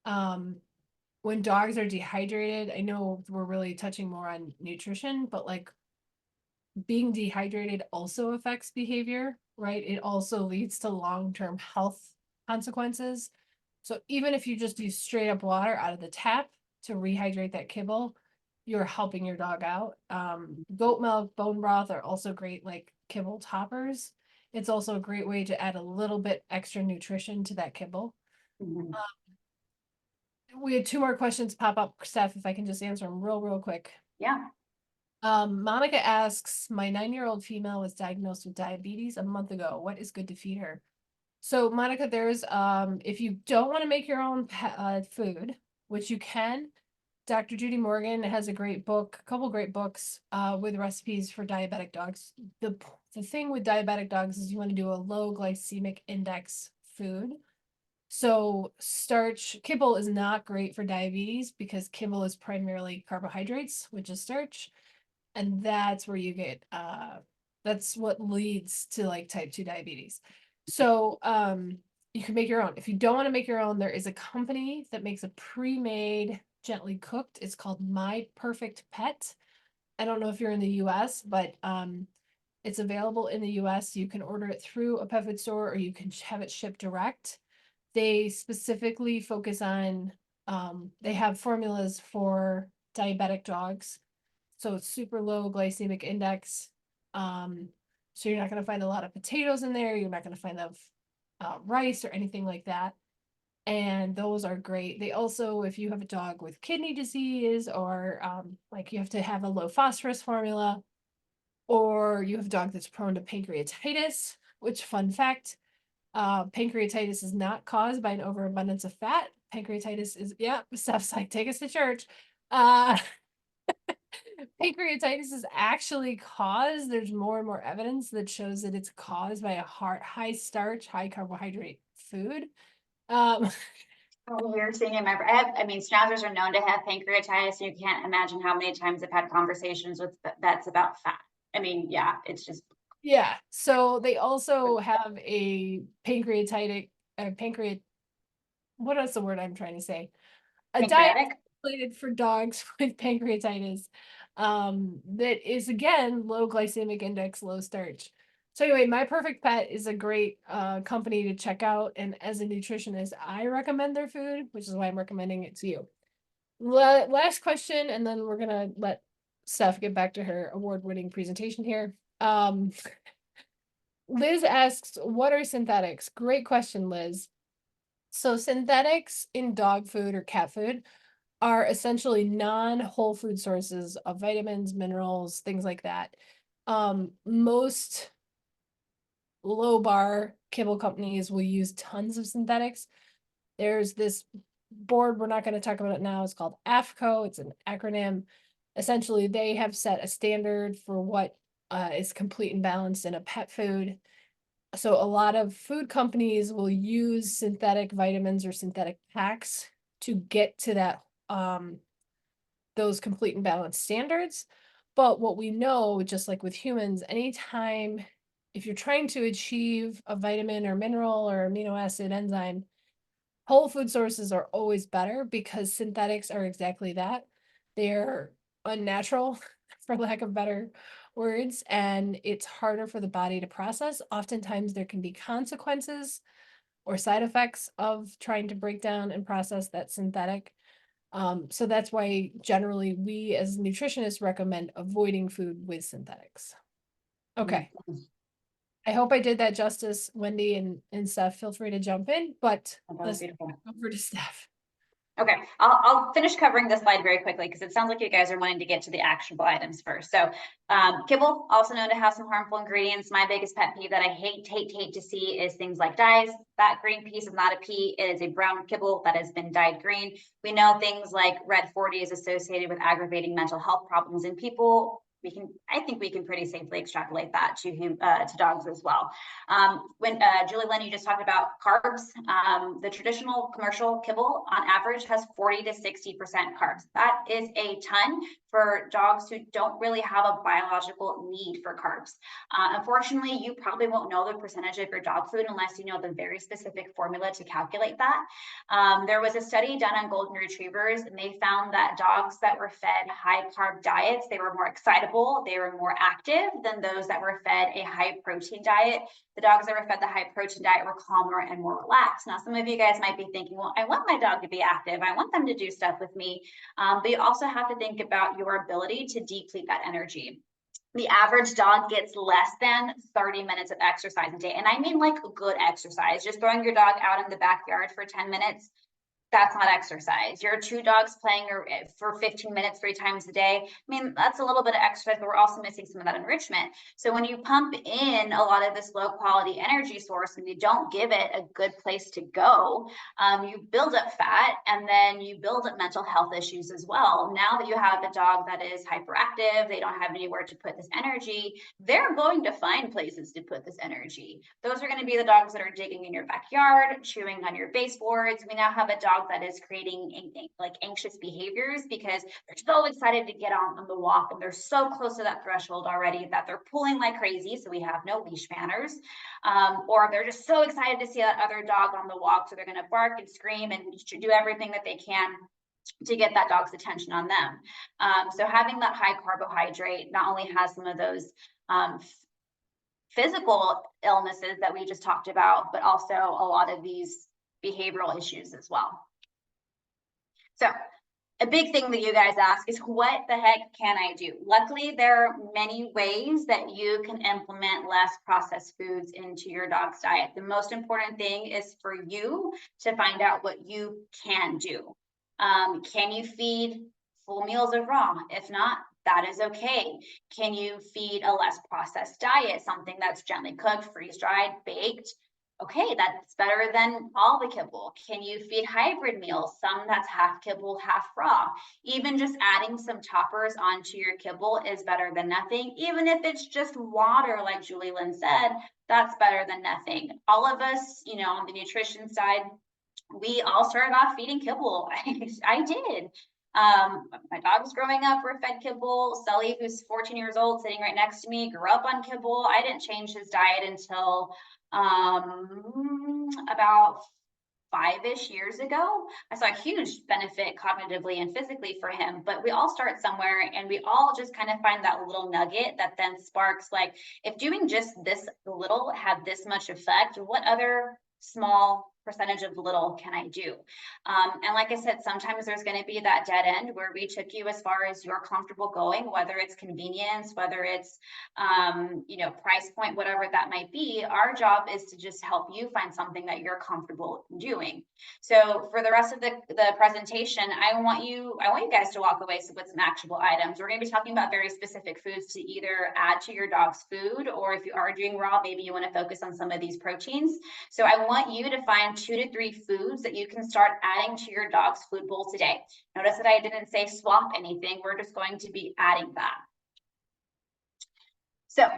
Um, when dogs are dehydrated, I know we're really touching more on nutrition, but like being dehydrated also affects behavior, right? It also leads to long-term health consequences. So even if you just use straight up water out of the tap to rehydrate that kibble, you're helping your dog out. Goat milk, bone broth are also great like kibble toppers. It's also a great way to add a little bit extra nutrition to that kibble. Mhm. We had two more questions pop up, Steph, if I can just answer them real quick. Yeah. Monica asks, my 9-year-old female was diagnosed with diabetes a month ago. What is good to feed her? So Monica, there's if you don't want to make your own food, which you can, Dr. Judy Morgan has a great book, a couple great books with recipes for diabetic dogs. The thing with diabetic dogs is you want to do a low glycemic index food. So starch, kibble is not great for diabetes because kibble is primarily carbohydrates, which is starch. And that's where you get that's what leads to like type 2 diabetes. So you can make your own. If you don't want to make your own, there is a company that makes a pre-made, gently cooked. It's called My Perfect Pet. I don't know if you're in the US, but it's available in the US. You can order it through a pet food store or you can have it shipped direct. They specifically focus on they have formulas for diabetic dogs, so it's super low glycemic index. So you're not going to find a lot of potatoes in there. You're not going to find of rice or anything like that. and those are great. They also, if you have a dog with kidney disease, or like you have to have a low phosphorus formula, or you have a dog that's prone to pancreatitis, which, fun fact, pancreatitis is not caused by an overabundance of fat. Pancreatitis is, yeah, Steph's like, take us to church. Uh, Pancreatitis is actually caused, there's more and more evidence that shows that it's caused by a high starch, high carbohydrate food. Oh, we're seeing it. I mean, schnauzers are known to have pancreatitis, and you can't imagine how many times I've had conversations with vets about fat. I mean, yeah, it's just. Yeah, so they also have a what is the word I'm trying to say? A diet Pancreatic? related for dogs with pancreatitis, that is, again, low glycemic index, low starch. So anyway, My Perfect Pet is a great company to check out, and as a nutritionist, I recommend their food, which is why I'm recommending it to you. Last question, and then we're gonna let Steph get back to her award-winning presentation here. Liz asks, what are synthetics? Great question, Liz. So synthetics in dog food or cat food are essentially non-whole food sources of vitamins, minerals, things like that. Most low bar kibble companies will use tons of synthetics. There's this board, we're not going to talk about it now, it's called AFCO, it's an acronym. Essentially, they have set a standard for what is complete and balanced in a pet food. So a lot of food companies will use synthetic vitamins or synthetic packs to get to that those complete and balanced standards. But what we know, just like with humans, anytime if you're trying to achieve a vitamin or mineral or amino acid enzyme, whole food sources are always better because synthetics are exactly that. They're unnatural, for lack of better words, and it's harder for the body to process. Oftentimes, there can be consequences or side effects of trying to break down and process that synthetic. So that's why generally we as nutritionists recommend avoiding food with synthetics. Okay. I hope I did that justice, Wendy and Steph. Feel free to jump in, but let's go over to Steph. Okay, I'll finish covering this slide very quickly because it sounds like you guys are wanting to get to the actionable items first. So kibble, also known to have some harmful ingredients. My biggest pet peeve that I hate to see is things like dyes. That green piece is not a pea, it is a brown kibble that has been dyed green. We know things like red 40 is associated with aggravating mental health problems in people. I think we can pretty safely extrapolate that to dogs as well. When Julie Lynn, you just talked about carbs, the traditional commercial kibble on average has 40 to 60% carbs. That is a ton for dogs who don't really have a biological need for carbs. Unfortunately, you probably won't know the percentage of your dog food unless you know the very specific formula to calculate that. There was a study done on golden retrievers, and they found that dogs that were fed high carb diets, they were more excitable, they were more active than those that were fed a high protein diet. The dogs that were fed the high protein diet were calmer and more relaxed. Now, some of you guys might be thinking, well, I want my dog to be active. I want them to do stuff with me. But you also have to think about your ability to deplete that energy. The average dog gets less than 30 minutes of exercise a day. And I mean like good exercise, just throwing your dog out in the backyard for 10 minutes. That's not exercise. Your two dogs playing for 15 minutes 3 times a day. I mean, that's a little bit of exercise, but we're also missing some of that enrichment. So when you pump in a lot of this low quality energy source and you don't give it a good place to go, you build up fat, and then you build up mental health issues as well. Now that you have a dog that is hyperactive, they don't have anywhere to put this energy, they're going to find places to put this energy. Those are going to be the dogs that are digging in your backyard, chewing on your baseboards. We now have a dog that is creating like anxious behaviors because they're so excited to get on the walk, and they're so close to that threshold already that they're pulling like crazy. So we have no leash manners, or they're just so excited to see that other dog on the walk, so they're going to bark and scream and do everything that they can to get that dog's attention on them. So having that high carbohydrate not only has some of those physical illnesses that we just talked about, but also a lot of these behavioral issues as well. So a big thing that you guys ask is, what the heck can I do? Luckily, there are many ways that you can implement less processed foods into your dog's diet. The most important thing is for you to find out what you can do. Can you feed full meals of raw? If not, that is okay. Can you feed a less processed diet, something that's gently cooked, freeze-dried, baked? Okay, that's better than all the kibble. Can you feed hybrid meals? Some that's half kibble, half raw. Even just adding some toppers onto your kibble is better than nothing. Even if it's just water, like Julie Lynn said, that's better than nothing. All of us, you know, on the nutrition side, we all started off feeding kibble. I did. My dogs growing up were fed kibble. Sully, who's 14 years old, sitting right next to me, grew up on kibble. I didn't change his diet until about 5-ish years ago. I saw a huge benefit cognitively and physically for him, but we all start somewhere, and we all just kind of find that little nugget that then sparks, like, if doing just this little had this much effect, what other small percentage of little can I do? And like I said, sometimes there's going to be that dead end where we took you as far as you're comfortable going, whether it's convenience, whether it's, you know, price point, whatever that might be. Our job is to just help you find something that you're comfortable doing. So for the rest of the presentation, I want you guys to walk away with some actionable items. We're going to be talking about very specific foods to either add to your dog's food, or if you are doing raw, maybe you want to focus on some of these proteins. So I want you to find 2 to 3 foods that you can start adding to your dog's food bowl today. Notice that I didn't say swap anything. We're just going to be adding that. So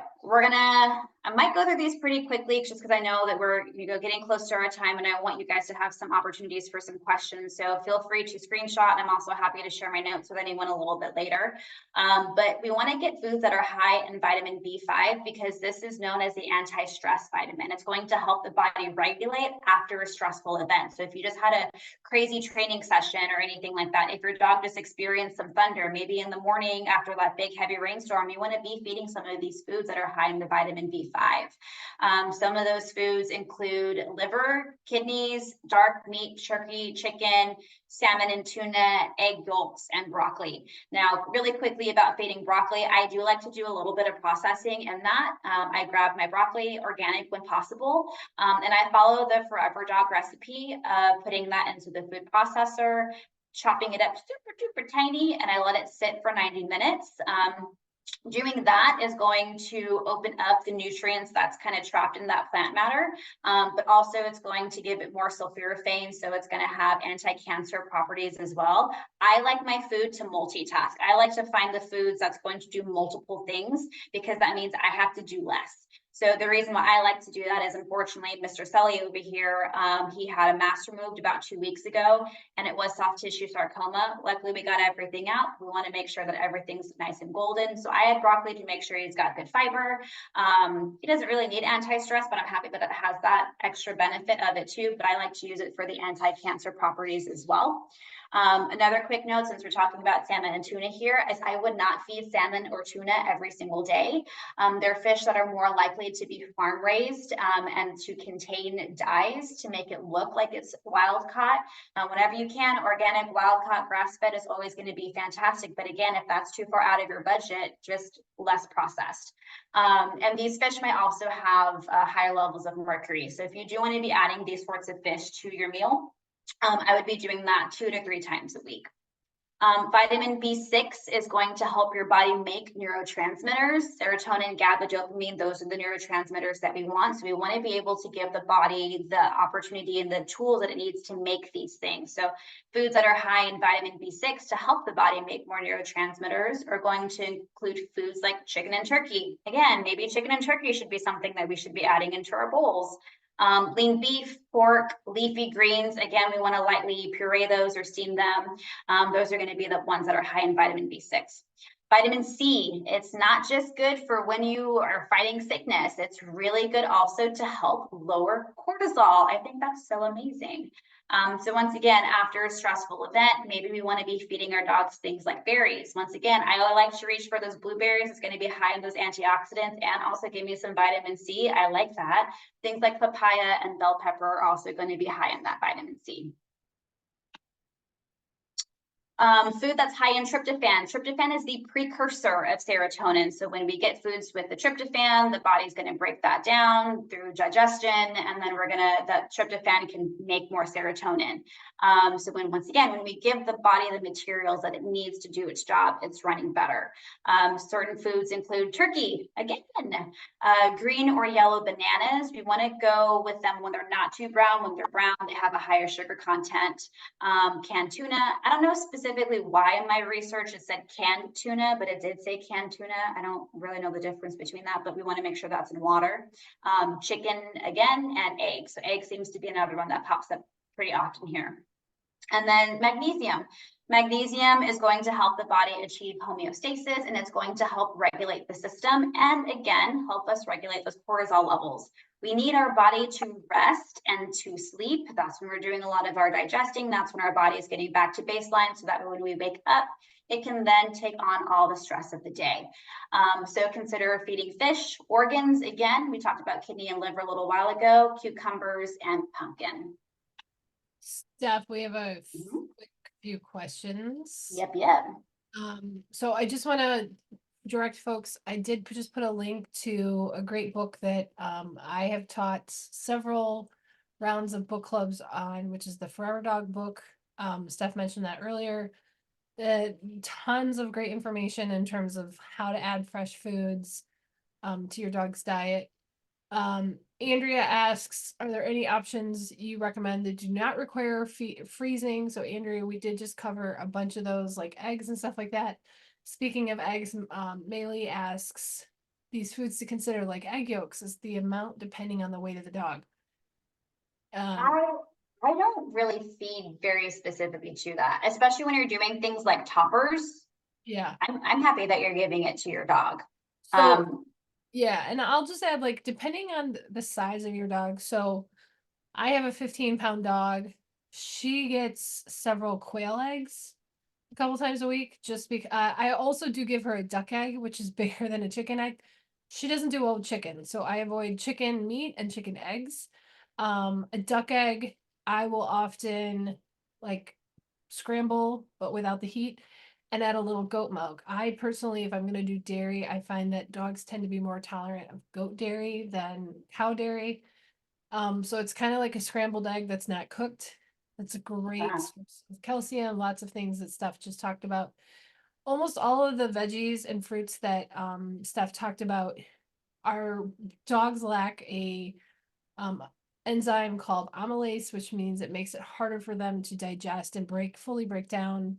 I might go through these pretty quickly, just because I know that we're getting close to our time, and I want you guys to have some opportunities for some questions. So feel free to screenshot, and I'm also happy to share my notes with anyone a little bit later. But we want to get foods that are high in vitamin B5, because this is known as the anti-stress vitamin. It's going to help the body regulate after a stressful event. So if you just had a crazy training session or anything like that, if your dog just experienced some thunder, maybe in the morning after that big heavy rainstorm, you want to be feeding some of these foods that are high in the vitamin B5. Some of those foods include liver, kidneys, dark meat, turkey, chicken, salmon and tuna, egg yolks, and broccoli. Now, really quickly about feeding broccoli, I do like to do a little bit of processing in that. I grab my broccoli organic when possible, and I follow the Forever Dog recipe of putting that into the food processor, chopping it up super duper tiny, and I let it sit for 90 minutes. Doing that is going to open up the nutrients that's kind of trapped in that plant matter, but also it's going to give it more sulforaphane, so it's going to have anti-cancer properties as well. I like my food to multitask. I like to find the foods that's going to do multiple things, because that means I have to do less. So the reason why I like to do that is, unfortunately, Mr. Sully over here, he had a mass removed about 2 weeks ago, and it was soft tissue sarcoma. Luckily, we got everything out. We want to make sure that everything's nice and golden. So I had broccoli to make sure he's got good fiber. He doesn't really need anti-stress, but I'm happy that it has that extra benefit of it too. But I like to use it for the anti-cancer properties as well. Another quick note, since we're talking about salmon and tuna here, is I would not feed salmon or tuna every single day. They're fish that are more likely to be farm raised and to contain dyes to make it look like it's wild caught. Whenever you can, organic wild caught grass fed is always going to be fantastic. But again, if that's too far out of your budget, just less processed. And these fish might also have higher levels of mercury. So if you do want to be adding these sorts of fish to your meal, I would be doing that 2 to 3 times a week. Vitamin B6 is going to help your body make neurotransmitters, serotonin, GABA, dopamine. Those are the neurotransmitters that we want. So we want to be able to give the body the opportunity and the tools that it needs to make these things. So foods that are high in vitamin B6 to help the body make more neurotransmitters are going to include foods like chicken and turkey. Again, maybe chicken and turkey should be something that we should be adding into our bowls. Lean beef, pork, leafy greens. Again, we want to lightly puree those or steam them. Those are going to be the ones that are high in vitamin B6. Vitamin C, it's not just good for when you are fighting sickness. It's really good also to help lower cortisol. I think that's so amazing. So once again, after a stressful event, maybe we want to be feeding our dogs things like berries. Once again, I like to reach for those blueberries. It's going to be high in those antioxidants and also give me some vitamin C. I like that. Things like papaya and bell pepper are also going to be high in that vitamin C. Food that's high in tryptophan. Tryptophan is the precursor of serotonin. So when we get foods with the tryptophan, the body's going to break that down through digestion, and then that tryptophan can make more serotonin. So once again, when we give the body the materials that it needs to do its job, it's running better. Certain foods include turkey, again, green or yellow bananas. We want to go with them when they're not too brown. When they're brown, they have a higher sugar content. Canned tuna. I don't know specifically why in my research it said canned tuna, but it did say canned tuna. I don't really know the difference between that, but we want to make sure that's in water. Chicken again, and eggs. So egg seems to be another one that pops up pretty often here. And then magnesium. Magnesium is going to help the body achieve homeostasis, and it's going to help regulate the system, and again, help us regulate those cortisol levels. We need our body to rest and to sleep. That's when we're doing a lot of our digesting. That's when our body is getting back to baseline, so that when we wake up, it can then take on all the stress of the day. So consider feeding fish, organs. Again, we talked about kidney and liver a little while ago, cucumbers and pumpkin. Steph, we have a quick few questions. Yep. So I just want to direct folks. I did just put a link to a great book that I have taught several rounds of book clubs on, which is the Forever Dog book. Steph mentioned that earlier. Tons of great information in terms of how to add fresh foods to your dog's diet. Andrea asks, are there any options you recommend that do not require freezing? So Andrea, we did just cover a bunch of those, like eggs and stuff like that. Speaking of eggs, Maylee asks, these foods to consider, like egg yolks, is the amount depending on the weight of the dog? I don't really feed very specifically to that, especially when you're doing things like toppers. Yeah. I'm happy that you're giving it to your dog. So, yeah, and I'll just add, like, depending on the size of your dog. So I have a 15-pound dog. She gets several quail eggs a couple times a week, just because I also do give her a duck egg, which is bigger than a chicken egg. She doesn't do well with chicken, so I avoid chicken meat and chicken eggs. A duck egg, I will often like scramble, but without the heat, and add a little goat milk. I personally, if I'm going to do dairy, I find that dogs tend to be more tolerant of goat dairy than cow dairy. So it's kind of like a scrambled egg that's not cooked. It's a great source of calcium, lots of things that Steph just talked about. Almost all of the veggies and fruits that Steph talked about, our dogs lack a enzyme called amylase, which means it makes it harder for them to digest and fully break down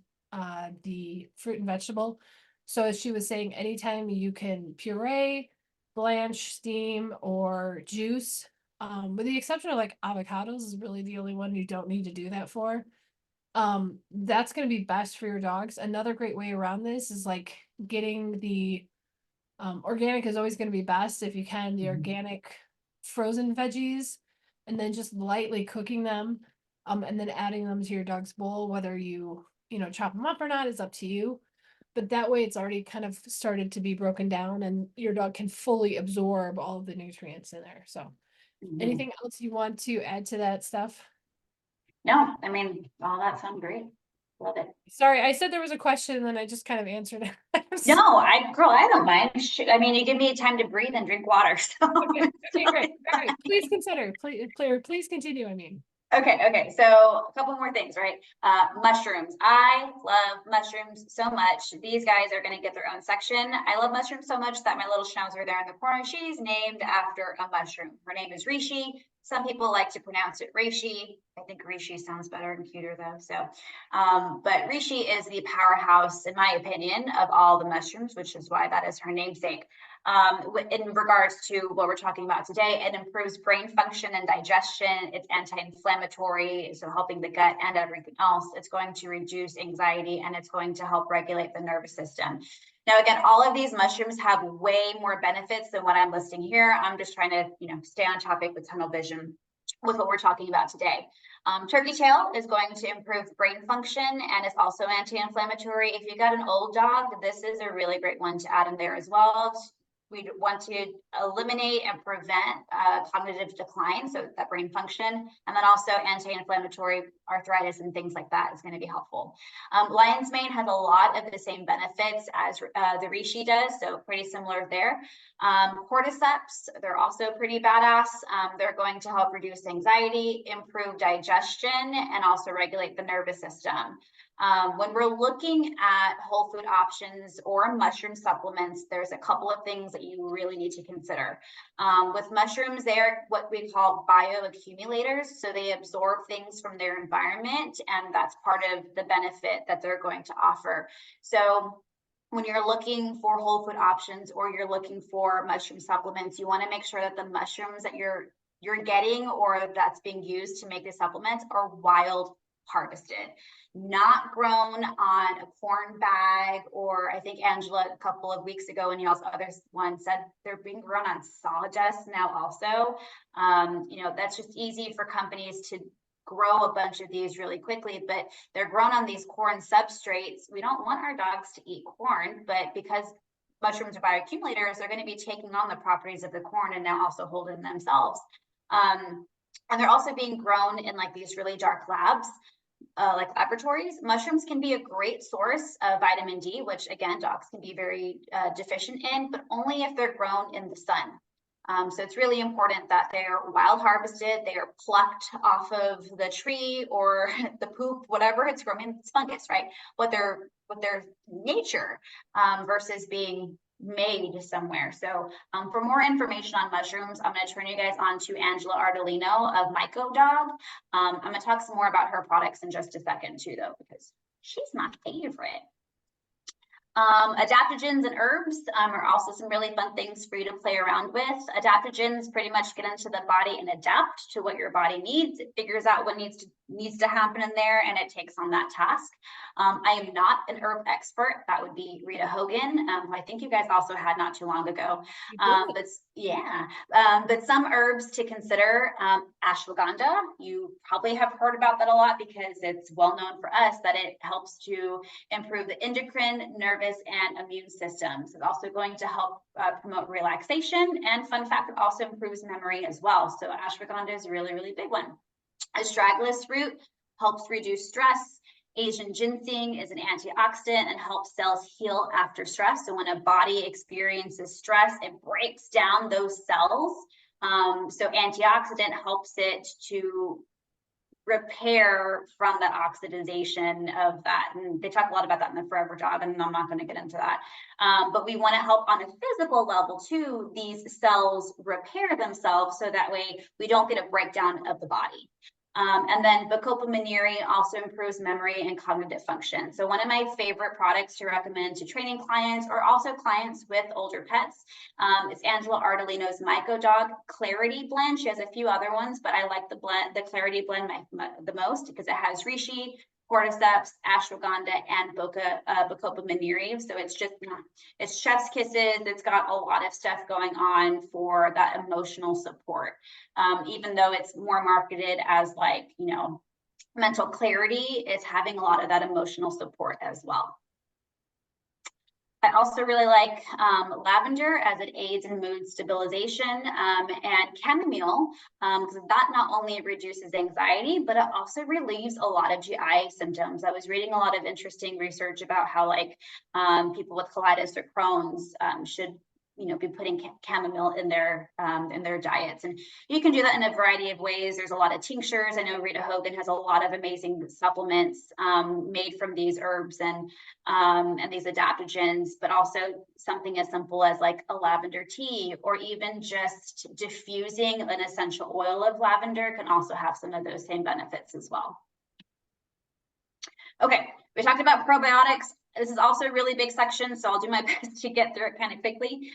the fruit and vegetable. So as she was saying, anytime you can puree, blanch, steam, or juice, with the exception of like avocados is really the only one you don't need to do that for. That's going to be best for your dogs. Another great way around this is like getting the organic is always going to be best if you can, the organic frozen veggies, and then just lightly cooking them, and then adding them to your dog's bowl, whether you chop them up or not is up to you. But that way it's already kind of started to be broken down and your dog can fully absorb all of the nutrients in there. So anything else you want to add to that stuff? No, I mean, all that sounds great. Love it. Sorry, I said there was a question and then I just kind of answered it. No, I don't mind. I mean, you give me time to breathe and drink water. So. Okay, great. All right. Please consider, please continue. I mean. Okay. So a couple more things, right? Mushrooms. I love mushrooms so much. These guys are going to get their own section. I love mushrooms so much that my little schnauzer there in the corner, she's named after a mushroom. Her name is Rishi. Some people like to pronounce it Reishi. I think Rishi sounds better and cuter though. So, but Rishi is the powerhouse, in my opinion, of all the mushrooms, which is why that is her namesake. In regards to what we're talking about today, it improves brain function and digestion. It's anti-inflammatory, so helping the gut and everything else. It's going to reduce anxiety and it's going to help regulate the nervous system. Now, again, all of these mushrooms have way more benefits than what I'm listing here. I'm just trying to, stay on topic with tunnel vision with what we're talking about today. Turkey tail is going to improve brain function and it's also anti-inflammatory. If you got an old dog, this is a really great one to add in there as well. we want to eliminate and prevent cognitive decline, so that brain function, and then also anti-inflammatory arthritis and things like that is going to be helpful. Lion's mane has a lot of the same benefits as the reishi does, so pretty similar there. Cordyceps, they're also pretty badass. They're going to help reduce anxiety, improve digestion, and also regulate the nervous system. When we're looking at whole food options or mushroom supplements, there's a couple of things that you really need to consider. With mushrooms, they're what we call bioaccumulators. So they absorb things from their environment, and that's part of the benefit that they're going to offer. So when you're looking for whole food options or you're looking for mushroom supplements, you want to make sure that the mushrooms that you're getting or that's being used to make the supplements are wild harvested, not grown on a corn bag, or I think Angela a couple of weeks ago and y'all's other one said they're being grown on sawdust now also. You know, that's just easy for companies to grow a bunch of these really quickly, but they're grown on these corn substrates. We don't want our dogs to eat corn, but because mushrooms are bioaccumulators, they're going to be taking on the properties of the corn and now also holding themselves. And they're also being grown in like these really dark labs. Like laboratories. Mushrooms can be a great source of vitamin D, which again, dogs can be very deficient in, but only if they're grown in the sun. So it's really important that they're wild harvested, they are plucked off of the tree or the poop, whatever it's growing, it's fungus, right? What their nature versus being made somewhere. So for more information on mushrooms, I'm going to turn you guys on to Angela Ardolino of Myco Dog. I'm going to talk some more about her products in just a second too, though, because she's my favorite. Adaptogens and herbs are also some really fun things for you to play around with. Adaptogens pretty much get into the body and adapt to what your body needs. It figures out what needs to happen in there, and it takes on that task. I am not an herb expert. That would be Rita Hogan, who I think you guys also had not too long ago. But some herbs to consider, ashwagandha. You probably have heard about that a lot because it's well known for us that it helps to improve the endocrine, nervous, and immune systems. It's also going to help promote relaxation, and fun fact, it also improves memory as well. So ashwagandha is a really, really big one. Astragalus root helps reduce stress. Asian ginseng is an antioxidant and helps cells heal after stress. So when a body experiences stress, it breaks down those cells. So antioxidant helps it to repair from that oxidization of that. And they talk a lot about that in the Forever Dog, and I'm not going to get into that. But we want to help on a physical level too, these cells repair themselves so that way we don't get a breakdown of the body. And then Bacopa Monnieri also improves memory and cognitive function. So one of my favorite products to recommend to training clients or also clients with older pets is Angela Ardolino's Myco Dog Clarity Blend. She has a few other ones, but I like the Clarity Blend the most because it has reishi, cordyceps, ashwagandha, and Bacopa Monnieri. So it's chef's kisses. It's got a lot of stuff going on for that emotional support. Even though it's more marketed as like, you know, mental clarity, it's having a lot of that emotional support as well. I also really like lavender as it aids in mood stabilization, and chamomile, because that not only reduces anxiety, but it also relieves a lot of GI symptoms. I was reading a lot of interesting research about how like people with colitis or Crohn's should be putting chamomile in their diets. And you can do that in a variety of ways. There's a lot of tinctures. I know Rita Hogan has a lot of amazing supplements made from these herbs and these adaptogens, but also something as simple as like a lavender tea, or even just diffusing an essential oil of lavender can also have some of those same benefits as well. Okay, we talked about probiotics. This is also a really big section, so I'll do my best to get through it kind of quickly.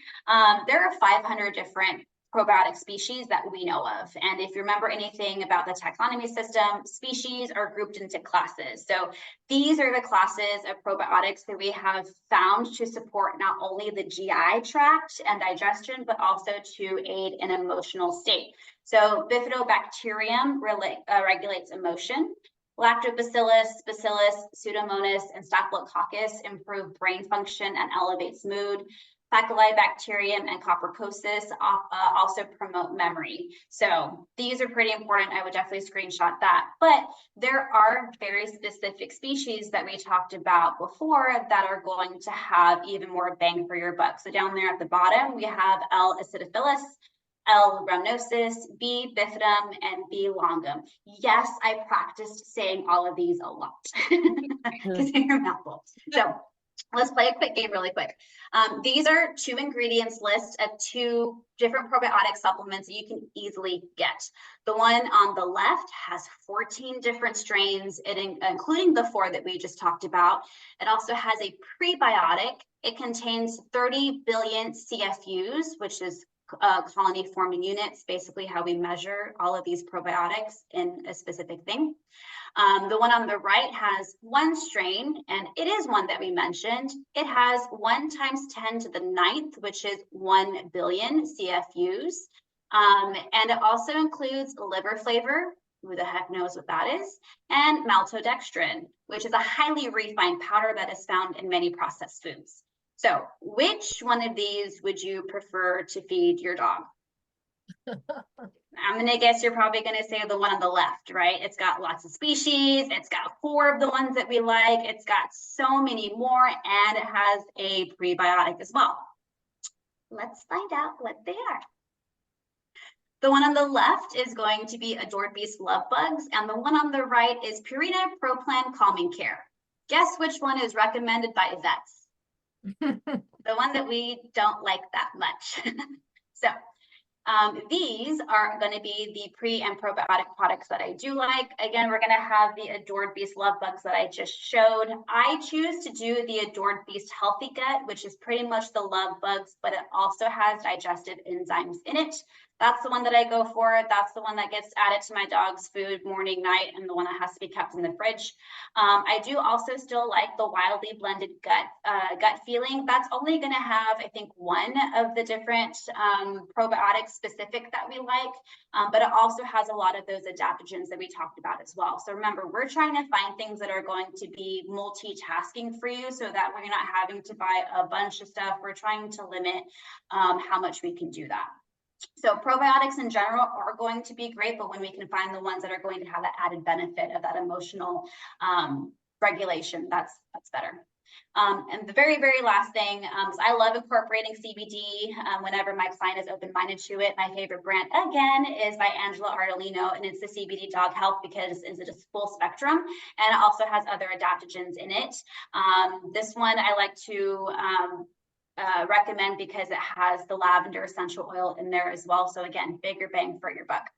There are 500 different probiotic species that we know of. And if you remember anything about the taxonomy system, species are grouped into classes. So these are the classes of probiotics that we have found to support not only the GI tract and digestion, but also to aid in emotional state. So Bifidobacterium regulates emotion. Lactobacillus, Bacillus, Pseudomonas, and Staphylococcus improve brain function and elevates mood. Faecalibacterium and coppercosis also promote memory. So these are pretty important. I would definitely screenshot that. But there are very specific species that we talked about before that are going to have even more bang for your buck. So down there at the bottom, we have L. acidophilus, L. rhamnosus, B. bifidum, and B. longum. Yes, I practiced saying all of these a lot because they're mouthfuls. So let's play a quick game really quick. These are 2 ingredients list of 2 different probiotic supplements that you can easily get. The one on the left has 14 different strains, including the 4 that we just talked about. It also has a prebiotic. It contains 30 billion CFUs, which is colony forming units, basically how we measure all of these probiotics in a specific thing. The one on the right has 1 strain, and it is one that we mentioned. It has 1 times 10 to the 9th, which is 1 billion CFUs. And it also includes liver flavor, who the heck knows what that is, and maltodextrin, which is a highly refined powder that is found in many processed foods. So which one of these would you prefer to feed your dog? I'm gonna guess you're probably gonna say the one on the left, right? It's got lots of species, it's got 4 of the ones that we like, it's got so many more, and it has a prebiotic as well. Let's find out what they are. The one on the left is going to be Adored Beast Love Bugs, and the one on the right is Purina Pro Plan Calming Care. Guess which one is recommended by vets? The one that we don't like that much. So these are going to be the pre and probiotic products that I do like. Again, we're going to have the Adored Beast Love Bugs that I just showed. I choose to do the Adored Beast Healthy Gut, which is pretty much the love bugs, but it also has digestive enzymes in it. That's the one that I go for. That's the one that gets added to my dog's food morning, night, and the one that has to be kept in the fridge. I do also still like the Wildly Blended gut feeling. That's only going to have, I think, 1 of the different probiotics specific that we like, but it also has a lot of those adaptogens that we talked about as well. So remember, we're trying to find things that are going to be multitasking for you so that we're not having to buy a bunch of stuff. We're trying to limit how much we can do that. So probiotics in general are going to be great, but when we can find the ones that are going to have that added benefit of that emotional regulation, that's better. And the very, very last thing, is I love incorporating CBD whenever my client is open-minded to it. My favorite brand, again, is by Angela Ardolino, and it's the CBD Dog Health because it's a full spectrum, and it also has other adaptogens in it. This one I like to recommend because it has the lavender essential oil in there as well. So again, bigger bang for your buck.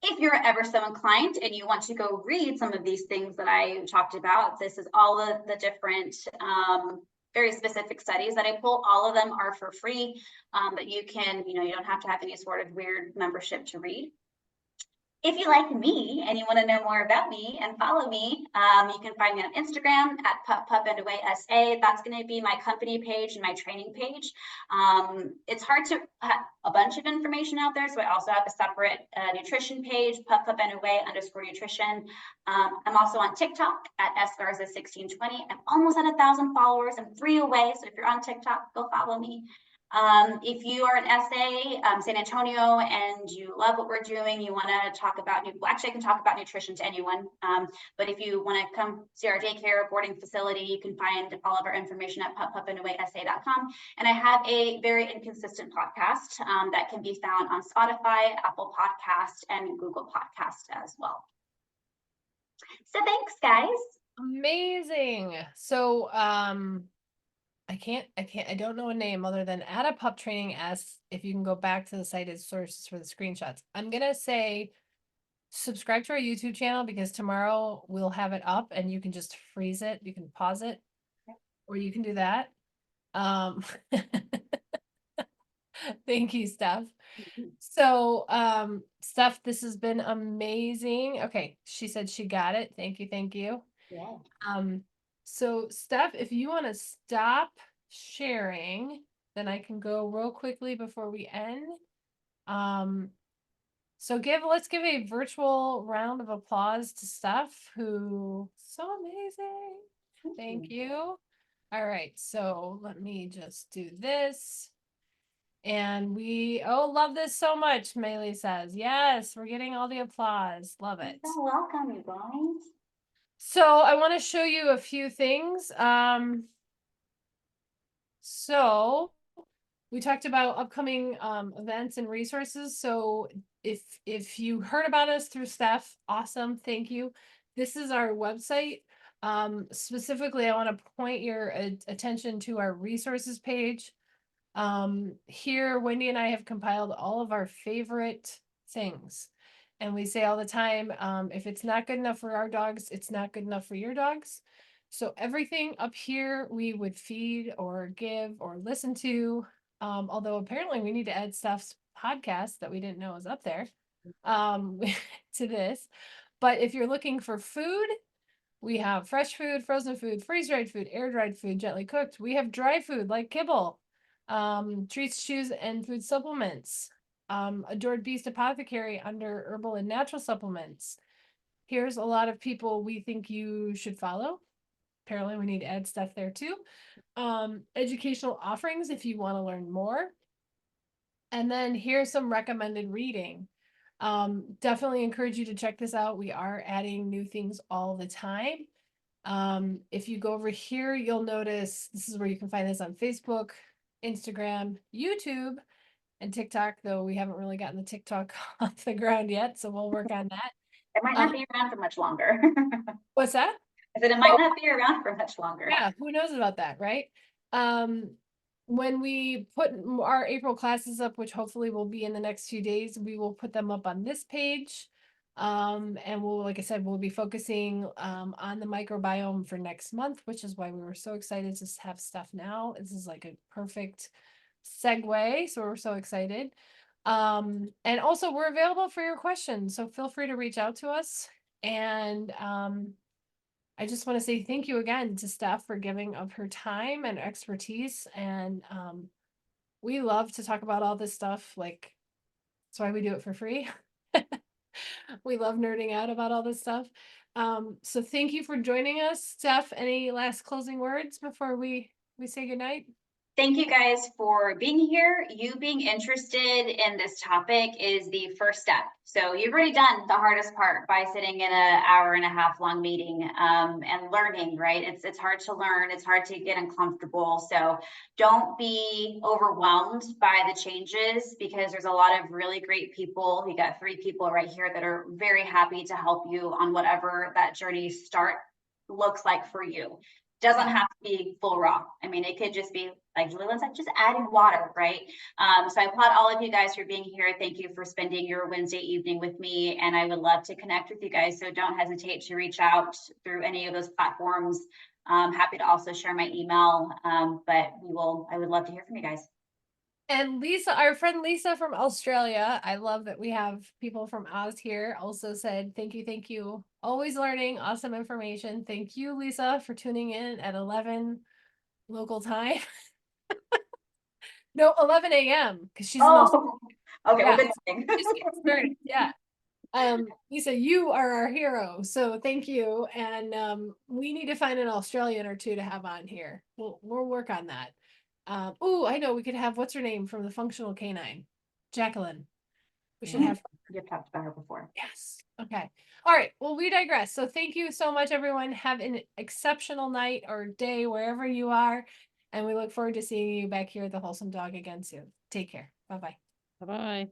If you're ever so inclined and you want to go read some of these things that I talked about, this is all of the different very specific studies that I pull. All of them are for free, but you can, you don't have to have any sort of weird membership to read. If you like me and you want to know more about me and follow me, you can find me on Instagram at PupAndAwaySA. That's going to be my company page and my training page. It's hard to have a bunch of information out there, so I also have a separate nutrition page, PupAndAway_nutrition. I'm also on TikTok at sgarza1620. I'm almost at 1,000 followers. I'm 3 away, so if you're on TikTok, go follow me. If you are an SA, San Antonio, and you love what we're doing, you want to talk about, actually I can talk about nutrition to anyone, but if you want to come see our daycare boarding facility, you can find all of our information at pupandawaysa.com. And I have a very inconsistent podcast that can be found on Spotify, Apple Podcast, and Google Podcast as well. So thanks, guys. Amazing. So, I don't know a name other than Add a Pup Training asks if you can go back to the cited sources for the screenshots. I'm going to say subscribe to our YouTube channel because tomorrow we'll have it up and you can just freeze it. You can pause it or you can do that. Thank you, Steph. So, Steph, this has been amazing. Okay. She said she got it. Thank you. Thank you. Yeah. So Steph, if you want to stop sharing, then I can go real quickly before we end. So let's give a virtual round of applause to Steph, who so amazing. Thank you. All right, so let me just do this. And love this so much, Maylee says. Yes, we're getting all the applause. Love it. You're welcome, you guys. So I want to show you a few things. So we talked about upcoming events and resources. So if you heard about us through Steph, awesome, thank you. This is our website. Specifically, I want to point your attention to our resources page. Here, Wendy and I have compiled all of our favorite things. And we say all the time, if it's not good enough for our dogs, it's not good enough for your dogs. So everything up here we would feed or give or listen to. Although apparently we need to add Steph's podcast that we didn't know was up there to this. But if you're looking for food, we have fresh food, frozen food, freeze-dried food, air-dried food, gently cooked. We have dry food like kibble, treats, chews, and food supplements. Adored Beast Apothecary under herbal and natural supplements. Here's a lot of people we think you should follow. Apparently we need to add stuff there too. Educational offerings if you want to learn more. And then here's some recommended reading. Definitely encourage you to check this out. We are adding new things all the time. If you go over here, you'll notice this is where you can find this on Facebook, Instagram, YouTube, and TikTok, though we haven't really gotten the TikTok off the ground yet, so we'll work on that. It might not be around for much longer. What's that? I said it might not be around for much longer. Yeah, who knows about that, right? When we put our April classes up, which hopefully will be in the next few days, we will put them up on this page. And we'll, like I said, we'll be focusing on the microbiome for next month, which is why we were so excited to have stuff now. This is like a perfect segue, so we're so excited. And also we're available for your questions, so feel free to reach out to us. And I just want to say thank you again to Steph for giving of her time and expertise. And we love to talk about all this stuff. Like, that's why we do it for free. We love nerding out about all this stuff. So thank you for joining us. Steph, any last closing words before we say goodnight? Thank you guys for being here. You being interested in this topic is the first step. So you've already done the hardest part by sitting in an hour and a half long meeting and learning, right? It's hard to learn. It's hard to get uncomfortable. So don't be overwhelmed by the changes because there's a lot of really great people. We got 3 people right here that are very happy to help you on whatever that journey start looks like for you. Doesn't have to be full raw. I mean, it could just be like Julie said, just adding water, right? So I applaud all of you guys for being here. Thank you for spending your Wednesday evening with me. And I would love to connect with you guys. So don't hesitate to reach out through any of those platforms. I'm happy to also share my email, but I would love to hear from you guys. And Lisa, our friend Lisa from Australia, I love that we have people from Oz here, also said, thank you, thank you. Always learning, awesome information. Thank you, Lisa, for tuning in at 11 local time. No, 11 a.m. because she's okay, yeah, well, good thing. just getting started. Yeah. Lisa, you are our hero, so thank you. And we need to find an Australian or 2 to have on here. We'll work on that. Oh, I know we could have what's her name from the Functional Canine, Jacqueline. We should have. You've talked about her before. Yes. Okay. All right. Well, we digress. So thank you so much, everyone. Have an exceptional night or day wherever you are, and we look forward to seeing you back here at the Wholesome Dog again soon. Take care. Bye bye. Bye-bye.